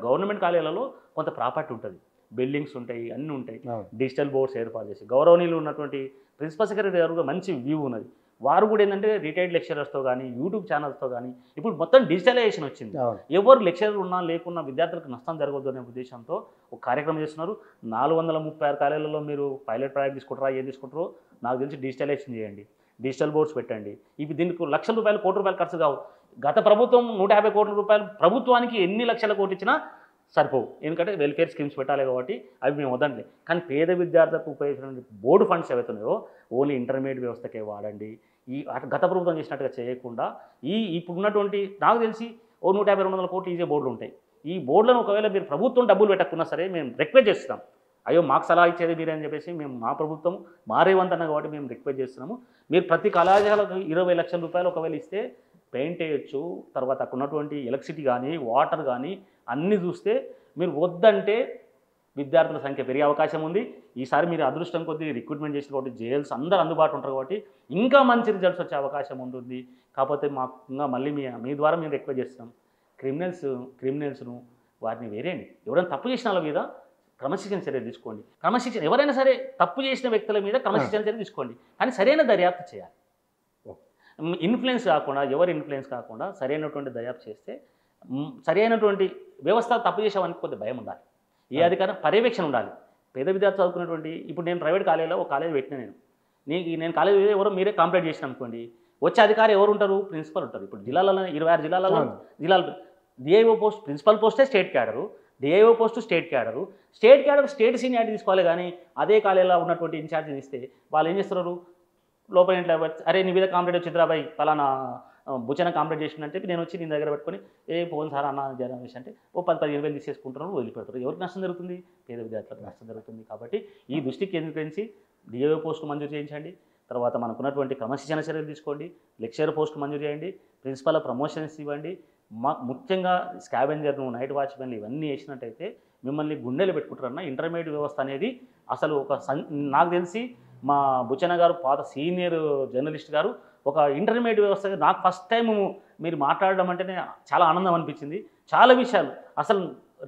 గవర్నమెంట్ కాలేజీలలో కొంత ప్రాపర్టీ ఉంటుంది, బిల్డింగ్స్ ఉంటాయి, అన్నీ ఉంటాయి. డిజిటల్ బోర్డ్స్ ఏర్పాటు చేసి గౌరవనీయులు ఉన్నటువంటి ప్రిన్సిపల్ సెక్రటరీ గారు మంచి వ్యూ ఉన్నది. వారు కూడా ఏంటంటే రిటైర్డ్ లెక్చరర్స్తో కానీ, యూట్యూబ్ ఛానల్స్తో కానీ ఇప్పుడు మొత్తం డిజిటలైజేషన్ వచ్చింది. ఎవరు లెక్చరర్ ఉన్నా లేకున్నా విద్యార్థులకు నష్టం జరగవద్దు అనే ఉద్దేశంతో ఒక కార్యక్రమం చేస్తున్నారు. 436 కాలేజీలలో మీరు పైలట్ ప్రాజెక్ట్ తీసుకుంటారా, ఏం తీసుకుంటారో నాకు తెలిసి డిజిటలైజేషన్ చేయండి, డిజిటల్ బోర్డ్స్ పెట్టండి. ఇవి దీనికి లక్షల రూపాయలు, కోట్ల రూపాయలు ఖర్చు కావు. గత ప్రభుత్వం 150 కోట్ల రూపాయలు ప్రభుత్వానికి ఎన్ని లక్షల కోట్లు ఇచ్చినా సరిపోవు. ఎందుకంటే వెల్ఫేర్ స్కీమ్స్ పెట్టాలి కాబట్టి అవి మేము వదండి. కానీ పేద విద్యార్థులకు ఉపయోగించిన బోర్డు ఫండ్స్ ఏవైతున్నాయో ఓన్లీ ఇంటర్మీడియట్ వ్యవస్థకే వాడండి. గత ప్రభుత్వం చేసినట్టుగా చేయకుండా ఇప్పుడున్నటువంటి నాకు తెలిసి 150-200 కోట్లు ఈజీ బోర్డులు ఉంటాయి. ఈ బోర్డులను ఒకవేళ మీరు ప్రభుత్వం డబ్బులు పెట్టకున్నా సరే మేము రిక్వెస్ట్ చేస్తున్నాం. అయ్యో మాకు సలహా ఇచ్చేది మీరే అని చెప్పేసి మేము, మా ప్రభుత్వం మా రేవంత్ అన్న కాబట్టి మేము రిక్వెస్ట్ చేస్తున్నాము. మీరు ప్రతి కళాశాలకు 20 లక్షల రూపాయలు ఒకవేళ ఇస్తే పెయింట్ వేయచ్చు. తర్వాత అక్కడ ఉన్నటువంటి ఎలక్ట్రిసిటీ కానీ, వాటర్ కానీ అన్నీ చూస్తే మీరు వద్దంటే విద్యార్థుల సంఖ్య పెరిగే అవకాశం ఉంది. ఈసారి మీరు అదృష్టం కొద్దీ రిక్రూట్మెంట్ చేసిన కాబట్టి జేఎల్స్ అందరూ అందుబాటులో ఉంటారు కాబట్టి ఇంకా మంచి రిజల్ట్స్ వచ్చే అవకాశం ఉంటుంది. కాకపోతే మాకు ఇంకా మళ్ళీ మీ ద్వారా మేము రిక్వెస్ట్ చేస్తున్నాం, క్రిమినల్స్ను వారిని వేరేయండి. ఎవరైనా తప్పు చేసిన వాళ్ళ మీద క్రమశిక్షణ చర్య తీసుకోండి. ఎవరైనా సరే తప్పు చేసిన వ్యక్తుల మీద క్రమశిక్షణ చర్య తీసుకోండి, కానీ సరైన దర్యాప్తు చేయాలి. ఎవరి ఇన్ఫ్లుయెన్స్ కాకుండా సరైనటువంటి దర్యాప్తు చేస్తే సరైనటువంటి వ్యవస్థ తప్పు చేసామని కొద్దిగా భయం ఉండాలి. ఏ అధికారం పర్యవేక్షణ ఉండాలి. పేద విద్యార్థులు చదువుకున్నటువంటి ఇప్పుడు నేను ప్రైవేట్ కాలేజీలో ఒక కాలేజ్ పెట్టినా నేను కాలేజ్ ఎవరో మీరే కంప్లైంట్ చేసిన అనుకోండి, వచ్చే అధికారి ఎవరు ఉంటారు? ప్రిన్సిపల్ ఉంటారు. ఇప్పుడు 26 జిల్లాలలో డిఐఓ పోస్ట్, ప్రిన్సిపల్ పోస్టే state cadre, DIO post state cadre. State seniority తీసుకోవాలి. కానీ అదే కాలేజీలో ఉన్నటువంటి ఇన్ఛార్జిని ఇస్తే వాళ్ళు ఏం చేస్తున్నారు? లోపల ఇంట్లో అరే నీ మీద కంప్లైంట్ వచ్చిందిరా బాయ్, పలానా బుచ్చన కంప్లైంట్ చేసిందని చెప్పి నేను వచ్చి నీ దగ్గర పెట్టుకొని పోను సార్ అన్న జనం వేసి అంటే 10-15 వేలు తీసేసుకుంటున్నారు, వదిలిపెడతారు. ఎవరికి నష్టం జరుగుతుంది? పేద విద్యార్థులకు నష్టం జరుగుతుంది. కాబట్టి ఈ దృష్టికి కేంద్రీకరించి డిఐఓ పోస్టు మంజూరు చేయించండి. తర్వాత మనకున్నటువంటి క్రమశిక్షణ చర్యలు తీసుకోండి, లెక్చరర్ పోస్టు మంజూరు చేయండి, ప్రిన్సిపల్ ప్రమోషన్స్ ఇవ్వండి. ముఖ్యంగా స్కావెంజర్ను, నైట్ వాచ్మెన్లు ఇవన్నీ వేసినట్టయితే మిమ్మల్ని గుండెలు పెట్టుకుంటారన్న. ఇంటర్మీడియట్ వ్యవస్థ అనేది అసలు నాకు తెలిసి మా బుచ్చన్న గారు పాత సీనియర్ జర్నలిస్ట్ గారు ఒక ఇంటర్మీడియట్ వ్యవస్థ నాకు ఫస్ట్ టైం మీరు మాట్లాడడం అంటేనే చాలా ఆనందం అనిపించింది. చాలా విషయాలు అసలు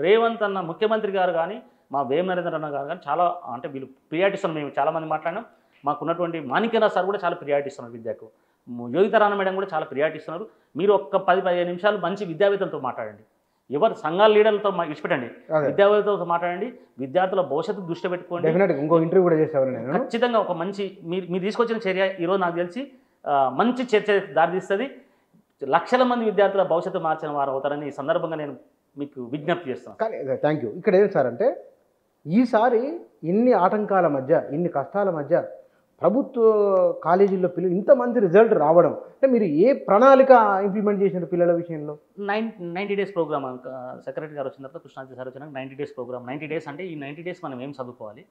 రేవంత్ అన్న ముఖ్యమంత్రి గారు కానీ మా వేం నరేంద్ర అన్న గారు కానీ చాలా అంటే వీళ్ళు ప్రియారిటీ ఇస్తున్నాం. మేము చాలామంది మాట్లాడినాం. మాకున్నటువంటి మాణిక్యరావు సార్ కూడా చాలా ప్రియారిటీ ఇస్తున్నారు విద్యకు. యోగిత రాణ మేడం కూడా చాలా ప్రియారిటీ ఇస్తున్నారు. మీరు ఒక్క 10-15 నిమిషాలు మంచి విద్యావేత్తలతో మాట్లాడండి. ఎవరు సంఘాల లీడర్లతో ఇచ్చిపెట్టండి, విద్యావేత్తలతో మాట్లాడండి. విద్యార్థుల భవిష్యత్తు దృష్టి పెట్టుకోండి. ఇంకో ఇంటర్వ్యూ కూడా చేసేవారు నేను. ఖచ్చితంగా ఒక మంచి మీరు తీసుకొచ్చిన చర్య ఈరోజు నాకు తెలిసి మంచి చర్చ దారితీస్తుంది. లక్షల మంది విద్యార్థుల భవిష్యత్తు మార్చిన వారు అవుతారని ఈ సందర్భంగా నేను మీకు విజ్ఞప్తి చేస్తాను. కానీ థ్యాంక్ యూ. ఇక్కడ ఏం సార్ అంటే ఈసారి ఇన్ని ఆటంకాల మధ్య, ఇన్ని కష్టాల మధ్య ప్రభుత్వ కాలేజీల్లో పిల్లలు ఇంతమంది రిజల్ట్ రావడం అంటే మీరు ఏ ప్రణాళిక ఇంప్లిమెంట్ చేసిన పిల్లల విషయంలో? 90 డేస్ ప్రోగ్రామ్ సెక్రటరీ గారు వచ్చిన తర్వాత కృష్ణాంజలి సార్ వచ్చినాక 90 డేస్ ప్రోగ్రామ్. 90 డేస్ అంటే ఈ 90 డేస్ మనం ఏం చదువుకోవాలి,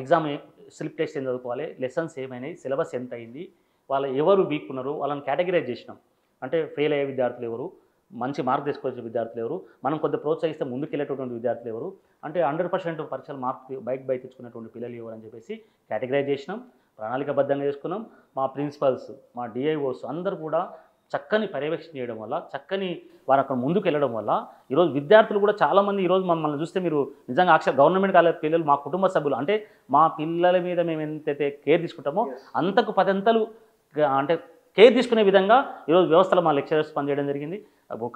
ఎగ్జామ్ స్లిప్ టెస్ట్ ఏం చదువుకోవాలి, లెసన్స్ ఏమైనాయి, సిలబస్ ఎంత అయింది, వాళ్ళ ఎవరు వీక్ ఉన్నారు వాళ్ళని కేటగిరైజ్ చేసినాం. అంటే ఫెయిల్ అయ్యే విద్యార్థులు ఎవరు, మంచి మార్క్ తీసుకొచ్చే విద్యార్థులు ఎవరు, మనం కొద్ది ప్రోత్సహిస్తే ముందుకెళ్ళేటటువంటి విద్యార్థులు ఎవరు, అంటే 100% పరీక్షలు మార్క్ బైక్ తెచ్చుకునేటువంటి పిల్లలు ఎవరు అని చెప్పేసి కేటగిరైజ్ చేసినాం. ప్రణాళికబద్ధంగా చేసుకున్నాం. మా ప్రిన్సిపల్స్, మా డిఐఓస్ అందరూ కూడా చక్కని పర్యవేక్షణ చేయడం వల్ల, చక్కని వారు అక్కడ ముందుకు వెళ్ళడం వల్ల ఈరోజు విద్యార్థులు కూడా చాలామంది ఈరోజు మమ్మల్ని చూస్తే మీరు నిజంగా గవర్నమెంట్ కాలేజ్ పిల్లలు మా కుటుంబ సభ్యులు, అంటే మా పిల్లల మీద మేము ఎంతైతే కేర్ తీసుకుంటామో అంతకు 10 అంతలు అంటే కేర్ తీసుకునే విధంగా ఈరోజు వ్యవస్థలో మా లెక్చరర్స్ పనిచేయడం జరిగింది.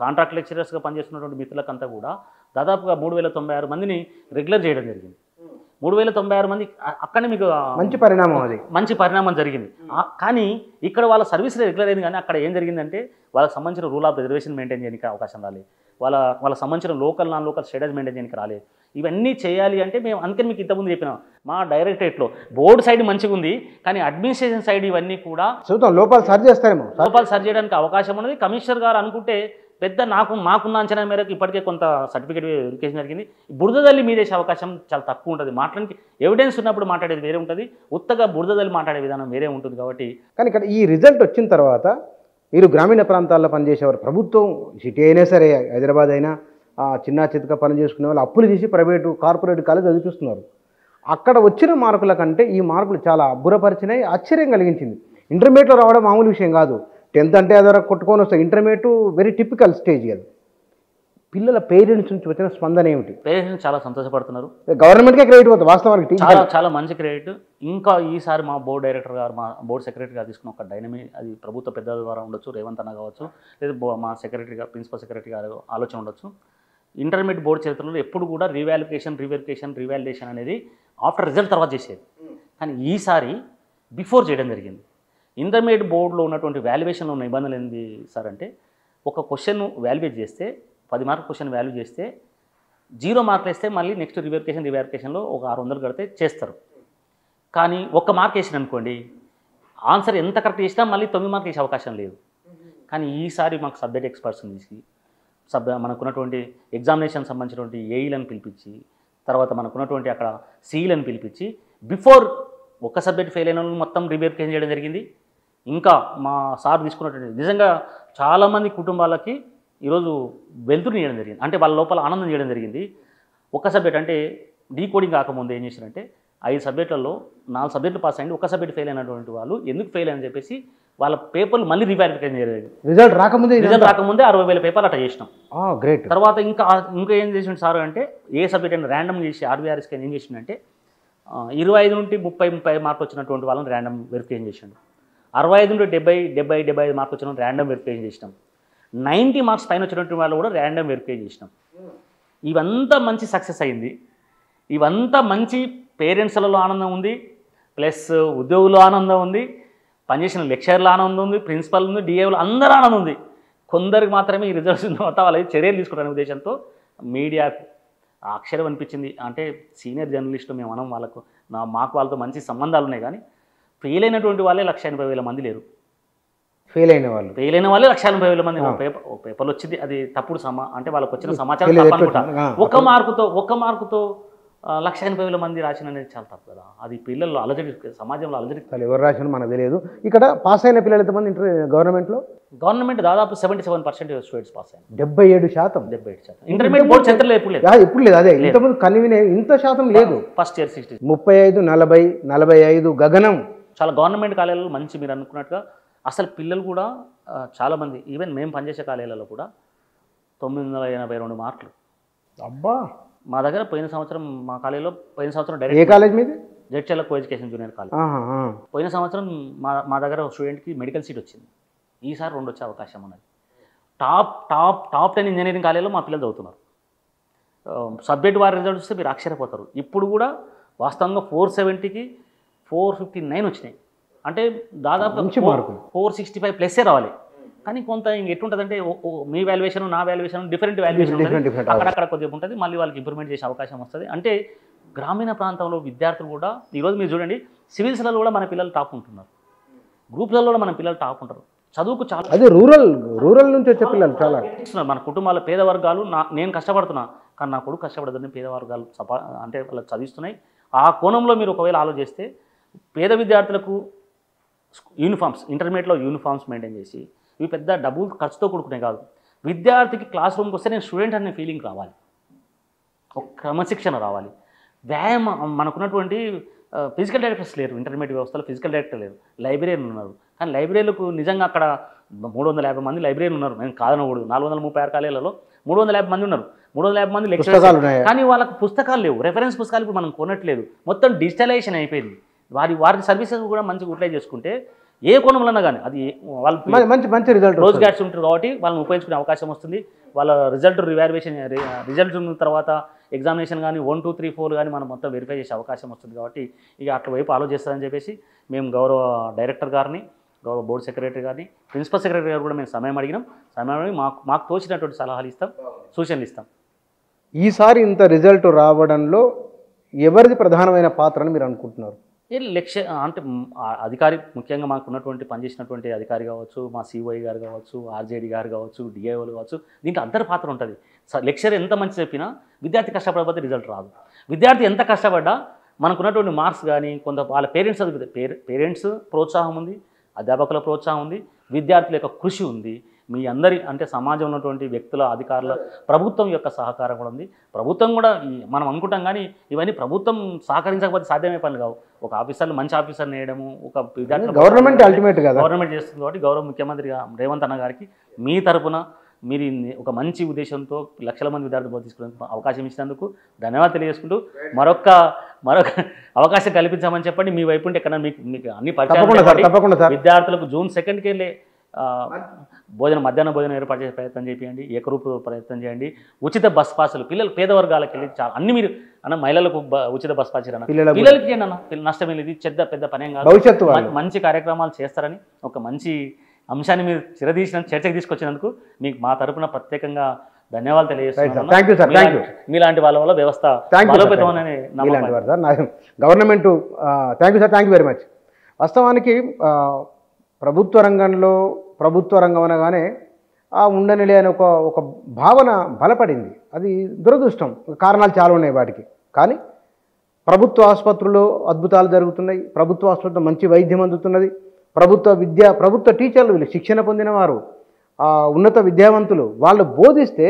కాంట్రాక్ట్ లెక్చరర్స్గా పనిచేస్తున్నటువంటి మిత్రులకంతా కూడా దాదాపుగా 3096 మందిని రెగ్యులర్ చేయడం జరిగింది. 3096 మంది అక్కడనే మీకు మంచి పరిణామం, అది మంచి పరిణామం జరిగింది. కానీ ఇక్కడ వాళ్ళ సర్వీస్ రెగ్యులర్ అయింది. కానీ అక్కడ ఏం జరిగిందంటే వాళ్ళకి సంబంధించిన రూల్ ఆఫ్ రిజర్వేషన్ మెయింటైన్ చేయడానికి అవకాశం రాలేదు. వాళ్ళకి సంబంధించిన local non local status maintain చేయడానికి రాలేదు. ఇవన్నీ చేయాలి అంటే మేము అందుకని మీకు ఇంతకుముందు చెప్పినాం, మా డైరెక్టరేట్లో బోర్డు సైడ్ మంచిగా ఉంది కానీ అడ్మినిస్ట్రేషన్ సైడ్ ఇవన్నీ కూడా లోపాలు సరి చేస్తారేమో. లోపాలు సరి చేయడానికి అవకాశం ఉన్నది. కమిషనర్ గారు అనుకుంటే పెద్ద మాకున్న అంచనా మేరకు ఇప్పటికే కొంత సర్టిఫికేట్ వెరిఫికేషన్ జరిగింది. బురదల్లి మీదేసే అవకాశం చాలా తక్కువ ఉంటుంది. మాట్లాడానికి ఎవిడెన్స్ ఉన్నప్పుడు మాట్లాడేది వేరే ఉంటుంది, ఉత్తగా బురదల్లి మాట్లాడే విధానం వేరే ఉంటుంది. కాబట్టి కానీ ఇక్కడ ఈ రిజల్ట్ వచ్చిన తర్వాత మీరు గ్రామీణ ప్రాంతాల్లో పనిచేసేవారు, ప్రభుత్వం సిటీ అయినా సరే హైదరాబాద్ అయినా చిన్న చితక పని చేసుకునే వాళ్ళు అప్పులు తీసి ప్రైవేటు కార్పొరేట్ కాలేజ్ చదివిస్తున్నారు. అక్కడ వచ్చిన మార్కుల కంటే ఈ మార్కులు చాలా అబ్బురపరిచినాయి, ఆశ్చర్యం కలిగించింది. ఇంటర్మీడియట్లో రావడం మామూలు విషయం కాదు. 10th అంటే అదర కొట్టుకొని వస్తాయి. ఇంటర్మీడియట్ వెరీ టిపికల్ స్టేజ్ అది. పిల్లల పేరెంట్స్ నుంచి వచ్చిన స్పందన ఏమిటి? పేరెంట్స్ చాలా సంతోషపడుతున్నారు. గవర్నమెంట్కే క్రెడిట్ పోతుంది వాస్తవానికి, చాలా మంచి క్రెడిట్. ఇంకా ఈసారి మా బోర్డు డైరెక్టర్ గారు, మా బోర్డు సెక్రటరీ గారు తీసుకున్న ఒక డైనమిక్, అది ప్రభుత్వ పెద్దల ద్వారా ఉండొచ్చు, రేవంత్ అన్న కావచ్చు, లేదా మా సెక్రటరీ గారు, ప్రిన్సిపల్ సెక్రటరీ గారు ఆలోచన ఉండొచ్చు. ఇంటర్మీడియట్ బోర్డు చరిత్రలో ఎప్పుడు కూడా రివాల్యుయేషన్ అనేది ఆఫ్టర్ రిజల్ట్ తర్వాత చేసేది. కానీ ఈసారి బిఫోర్ చేయడం జరిగింది. ఇంటర్మీడియట్ బోర్డులో ఉన్నటువంటి వాల్యుయేషన్లో ఉన్న నిబంధనలు ఏంటి సార్ అంటే, ఒక క్వశ్చన్ వాల్యుయేట్ చేస్తే 10 మార్క్ క్వశ్చన్ వాల్యూ చేస్తే 0 మార్కులు వేస్తే మళ్ళీ నెక్స్ట్ రివాల్యుయేషన్లో ఒక 600 కడితే చేస్తారు. కానీ 1 మార్క్ వేసిన అనుకోండి, ఆన్సర్ ఎంత కరెక్ట్ చేసినా మళ్ళీ 9 మార్కులు వేసే అవకాశం లేదు. కానీ ఈసారి మాకు సబ్జెక్ట్ ఎక్స్పర్ట్స్ని తీసి మనకున్నటువంటి ఎగ్జామినేషన్ సంబంధించినటువంటి ఏఈలను పిలిపించి, తర్వాత మనకున్నటువంటి అక్కడ సీఈలను పిలిపించి బిఫోర్ ఒక సబ్జెక్ట్ ఫెయిల్ అయిన వాళ్ళు మొత్తం రివేరిఫికేషన్ చేయడం జరిగింది. ఇంకా మా సార్ తీసుకున్నటువంటి నిజంగా చాలామంది కుటుంబాలకి ఈరోజు వెలుతురు చేయడం జరిగింది. అంటే వాళ్ళ లోపల ఆనందం చేయడం జరిగింది. ఒక సబ్జెక్ట్ అంటే డీకోడింగ్ కాకముందు ఏం చేశారంటే 5 సబ్జెక్టులలో 4 సబ్జెక్టులు పాస్ అయ్యింది, ఒక సబ్జెక్ట్ ఫెయిల్ అయినటువంటి వాళ్ళు ఎందుకు ఫెయిల్ అని చెప్పేసి వాళ్ళ పేపర్లు మళ్ళీ రివాల్యుయేషన్ చేయలేదు. రిజల్ట్ రాకముందే 60,000 పేపర్లు అట్లా చేసినాం. గ్రేట్. తర్వాత ఇంకా ఏం చేసిండు సార్ అంటే, ఏ సబ్జెక్ట్ అయినా ర్యాండమ్ చేసి ఆర్బీఆర్ఎస్కి ఏం చేసిండంటే 25 నుండి 30 మార్కులు వచ్చినటువంటి వాళ్ళని ర్యాండమ్ వెరిఫికేషన్ చేసిండు. 65 నుండి 70 మార్కులు వచ్చిన ర్యాండమ్ వెరిఫికేషన్ చేసినాం. 90 మార్క్స్ పైన వచ్చినటువంటి వాళ్ళు కూడా ర్యాండమ్ వెరిఫై చేసినాం. ఇవంతా మంచి సక్సెస్ అయింది. ఇవంతా మంచి పేరెంట్స్లలో ఆనందం ఉంది, ప్లస్ ఉద్యోగులు ఆనందం ఉంది, పనిచేసిన లెక్చర్ల ఆనందం ఉంది, ప్రిన్సిపల్ ఉంది, డిఏలు అందరూ ఆనందం ఉంది. కొందరికి మాత్రమే ఈ రిజల్ట్స్ తర్వాత వాళ్ళకి చర్యలు తీసుకుంటారనే ఉద్దేశంతో మీడియాకు అక్షరం అనిపించింది. అంటే సీనియర్ జర్నలిస్టు మేము మనం మాకు వాళ్ళతో మంచి సంబంధాలు ఉన్నాయి. కానీ ఫెయిల్ అయినటువంటి వాళ్ళే 180,000 మంది లేరు. ఫెయిల్ అయిన వాళ్ళే 180,000 మంది. పేపర్లు వచ్చింది, అది తప్పుడు అంటే వాళ్ళకి వచ్చిన సమాచారం తప్పు అనుకుంటా. ఒక్క మార్కుతో 180,000 మంది రాసిన అనేది చాలా తప్పు కదా. అది పిల్లలు అలజడి, సమాజంలో అలజడి. ఎవరు రాసిన మనకు తెలియదు. ఇక్కడ పాస్ అయిన పిల్లలు ఎంతమంది గవర్నమెంట్ దాదాపు 77% స్టూడెంట్స్ పాస్ అయ్యారు. 77%. ఇంటర్మీడియట్ బోర్డు చరిత్రలో ఎప్పుడు లేదు. అదే ఇంతకుముందు కనివినే ఇంత శాతం లేదు. ఫస్ట్ ఇయర్ 60, 35, 40, 45 గగనం. చాలా గవర్నమెంట్ కాలేజీలో మంచి మీరు అనుకున్నట్టుగా అసలు పిల్లలు కూడా చాలామంది, ఈవెన్ మేము పనిచేసే కాలేజీలలో కూడా 982 మార్కులు. అబ్బా! మా దగ్గర పోయిన సంవత్సరం మా కాలేజీలో పోయిన సంవత్సరం ఏ డైరెక్ట్ కాలేజ్ మీది? Jadcherla co education junior college. ఆహా, ఆ. పోయిన సంవత్సరం మా దగ్గర ఒక స్టూడెంట్కి మెడికల్ సీట్ వచ్చింది. ఈసారి 2 వచ్చే అవకాశం ఉన్నది. టాప్ 10 ఇంజనీరింగ్ కాలేజీలో మా పిల్లలు చదువుతున్నారు. సబ్జెక్ట్ వారి రిజల్ట్స్ వస్తే మీరు ఆశ్చర్యపోతారు. ఇప్పుడు కూడా వాస్తవంగా 470కి 459 వచ్చినాయి. అంటే దాదాపు మంచి మార్కులు. 465 ప్లస్సే రావాలి. కానీ కొంత ఎట్లుంటుందంటే మీ వాల్యుయేషన్ నా వాల్యుయేషన్ డిఫరెంట్ వాల్యుయేషన్ different. అక్కడక్కడ కొద్దిగా ఉంటుంది. మళ్ళీ వాళ్ళకి ఇంప్రూవ్మెంట్ చేసే అవకాశం వస్తుంది. అంటే గ్రామీణ ప్రాంతంలో విద్యార్థులు కూడా ఈరోజు మీరు చూడండి, సివిల్స్లలో కూడా మన పిల్లలు టాప్ ఉంటున్నారు, గ్రూప్లలో కూడా మన పిల్లలు టాప్ ఉంటారు. చదువుకు చాలా అదే రూరల్ నుంచి వచ్చే పిల్లలు చాలా ఇస్తున్నారు. మన కుటుంబాల పేద వర్గాలు నేను కష్టపడుతున్నా కానీ నా కొడుకు కష్టపడదని పేద వర్గాలు అంటే వాళ్ళకి చదివిస్తున్నాయి. ఆ కోణంలో మీరు ఒకవేళ ఆలోచిస్తే పేద విద్యార్థులకు యూనిఫామ్స్, ఇంటర్మీడియట్లో యూనిఫామ్స్ మెయింటైన్ చేసి, ఇవి పెద్ద డబ్బులు ఖర్చుతో కూడుకునే కాదు. విద్యార్థికి క్లాస్ రూమ్కి వస్తే నేను స్టూడెంట్ అనే ఫీలింగ్ రావాలి, ఒక క్రమశిక్షణ రావాలి, వ్యాయామం. మనకున్నటువంటి ఫిజికల్ డైరెక్టర్స్ లేరు, ఇంటర్మీడియట్ వ్యవస్థలో ఫిజికల్ డైరెక్టర్ లేరు, లైబ్రరీలు ఉన్నారు. కానీ లైబ్రరీలకు నిజంగా అక్కడ 350 మంది లైబ్రరీలు ఉన్నారు. నేను కాదనకూడదు, 436 కాలేజీలలో 350 మంది ఉన్నారు, 350 మంది లెక్చరర్స్. కానీ వాళ్ళకు పుస్తకాలు లేవు, రెఫరెన్స్ పుస్తకాలు ఇప్పుడు మనం కొనట్లేదు, మొత్తం డిజిటలైజేషన్ అయిపోయింది. వారి సర్వీసెస్ కూడా మంచిగా యూటిలైజ్ చేసుకుంటే ఏ కోణంలో కానీ అది వాళ్ళు మంచి రిజల్ట్ రోజ్ గార్డ్స్ ఉంటారు కాబట్టి వాళ్ళని ఉపయోగించుకునే అవకాశం వస్తుంది. వాళ్ళ రిజల్ట్ రిజల్ట్ ఉన్న తర్వాత ఎగ్జామినేషన్ కానీ 1, 2, 3, 4 కానీ మనం మొత్తం వెరిఫై చేసే అవకాశం వస్తుంది. కాబట్టి ఇక అట్లా వైపు ఆలోచిస్తారని చెప్పేసి మేము గౌరవ డైరెక్టర్ గారిని, గౌరవ బోర్డు సెక్రటరీ గారిని, ప్రిన్సిపల్ సెక్రటరీ గారు కూడా మేము సమయం అడిగినాం. సమయం అడిగి మాకు తోచినటువంటి సలహాలు ఇస్తాం, సూచనలు ఇస్తాం. ఈసారి ఇంత రిజల్ట్ రావడంలో ఎవరిది ప్రధానమైన పాత్ర అని మీరు అనుకుంటున్నారు? లక్ష్య అంటే అధికారి, ముఖ్యంగా మాకు ఉన్నటువంటి పనిచేసినటువంటి అధికారి కావచ్చు, మా సిఓఐ గారు కావచ్చు, ఆర్జేడీ గారు కావచ్చు, డిఐఓలు కావచ్చు, దీంట్లో అందరి పాత్ర ఉంటుంది. లెక్చర్ ఎంత మంచి చెప్పినా విద్యార్థి కష్టపడకపోతే రిజల్ట్ రాదు. విద్యార్థి ఎంత కష్టపడ్డా మనకున్నటువంటి మార్క్స్ కానీ కొంత వాళ్ళ పేరెంట్స్ ప్రోత్సాహం ఉంది, అధ్యాపకుల ప్రోత్సాహం ఉంది, విద్యార్థుల యొక్క కృషి ఉంది, మీ అందరి అంటే సమాజంలో ఉన్నటువంటి వ్యక్తుల, అధికారుల, ప్రభుత్వం యొక్క సహకారం కూడా ఉంది. ప్రభుత్వం కూడా మనం అనుకుంటాం కానీ ఇవన్నీ ప్రభుత్వం సహకరించకపోతే సాధ్యమే పనులు కావు. ఒక ఆఫీసర్లు మంచి ఆఫీసర్ని వేయడము, ఒక విద్యార్థి గవర్నమెంట్ అల్టిమేట్ కదా, గవర్నమెంట్ చేస్తుంది. కాబట్టి గౌరవ ముఖ్యమంత్రి రేవంత్ అన్న గారికి మీ తరపున మీరు ఒక మంచి ఉద్దేశంతో లక్షల మంది విద్యార్థులు తీసుకునే అవకాశం ఇచ్చినందుకు ధన్యవాదాలు తెలియజేసుకుంటూ మరొక అవకాశం కల్పించామని చెప్పండి. మీ వైపు ఉంటే ఎక్కడ మీకు అన్ని పరిచయాలు విద్యార్థులకు June 2కి వెళ్ళే మధ్యాహ్న భోజనం ఏర్పాటు చేసే ప్రయత్నం చేయండి, ఏకరూపు ప్రయత్నం చేయండి. ఉచిత బస్ పాసులు పిల్లలు పేద వర్గాలకు వెళ్ళి చాలా అన్ని మీరు అన్న మహిళలకు ఉచిత బస్ పాస్ చేయరన్న, పిల్లలకి చేయండి అన్న, నష్టం లేదు, పెద్ద పనేం కాదు. మంచి కార్యక్రమాలు చేస్తారని ఒక మంచి అంశాన్ని మీరు చర్చకు తీసుకొచ్చినందుకు మీకు మా తరపున ప్రత్యేకంగా ధన్యవాదాలు తెలియజేస్తున్నాను. మీలాంటి వాళ్ళ వల్ల వ్యవస్థ బలోపేతమని government. Thank you very much. వాస్తవానికి ప్రభుత్వ రంగం అనగానే ఉండనిలే అని ఒక భావన బలపడింది. అది దురదృష్టం. కారణాలు చాలా ఉన్నాయి వాటికి. కానీ ప్రభుత్వ ఆసుపత్రుల్లో అద్భుతాలు జరుగుతున్నాయి, ప్రభుత్వ ఆసుపత్రిలో మంచి వైద్యం అందుతున్నది, ప్రభుత్వ టీచర్లు, వీళ్ళు శిక్షణ పొందిన వారు, ఉన్నత విద్యావంతులు, వాళ్ళు బోధిస్తే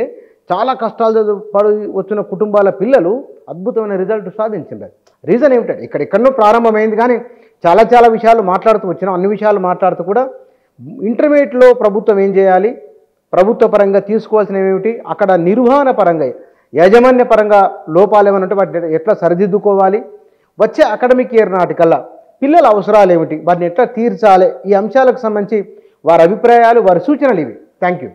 చాలా కష్టాలు పడి వచ్చిన కుటుంబాల పిల్లలు అద్భుతమైన రిజల్ట్ సాధించారు. రీజన్ ఏమిటంటే ఎక్కడెక్కడో ప్రారంభమైంది, కానీ చాలా విషయాలు మాట్లాడుతూ వచ్చినాం. అన్ని విషయాలు మాట్లాడుతూ కూడా ఇంటర్మీడియట్లో ప్రభుత్వం ఏం చేయాలి, ప్రభుత్వ పరంగా తీసుకోవాల్సినవి ఏమిటి, అక్కడ నిర్వహణ పరంగా యాజమాన్య పరంగా లోపాలు ఏమైనా ఉంటే వాటిని ఎట్లా సరిదిద్దుకోవాలి, వచ్చే అకాడమిక్ ఇయర్ నాటికల్లా పిల్లల అవసరాలు ఏమిటి, వాటిని ఎట్లా తీర్చాలి, ఈ అంశాలకు సంబంధించి వారి అభిప్రాయాలు, వారి సూచనలు ఇవి. Thank you.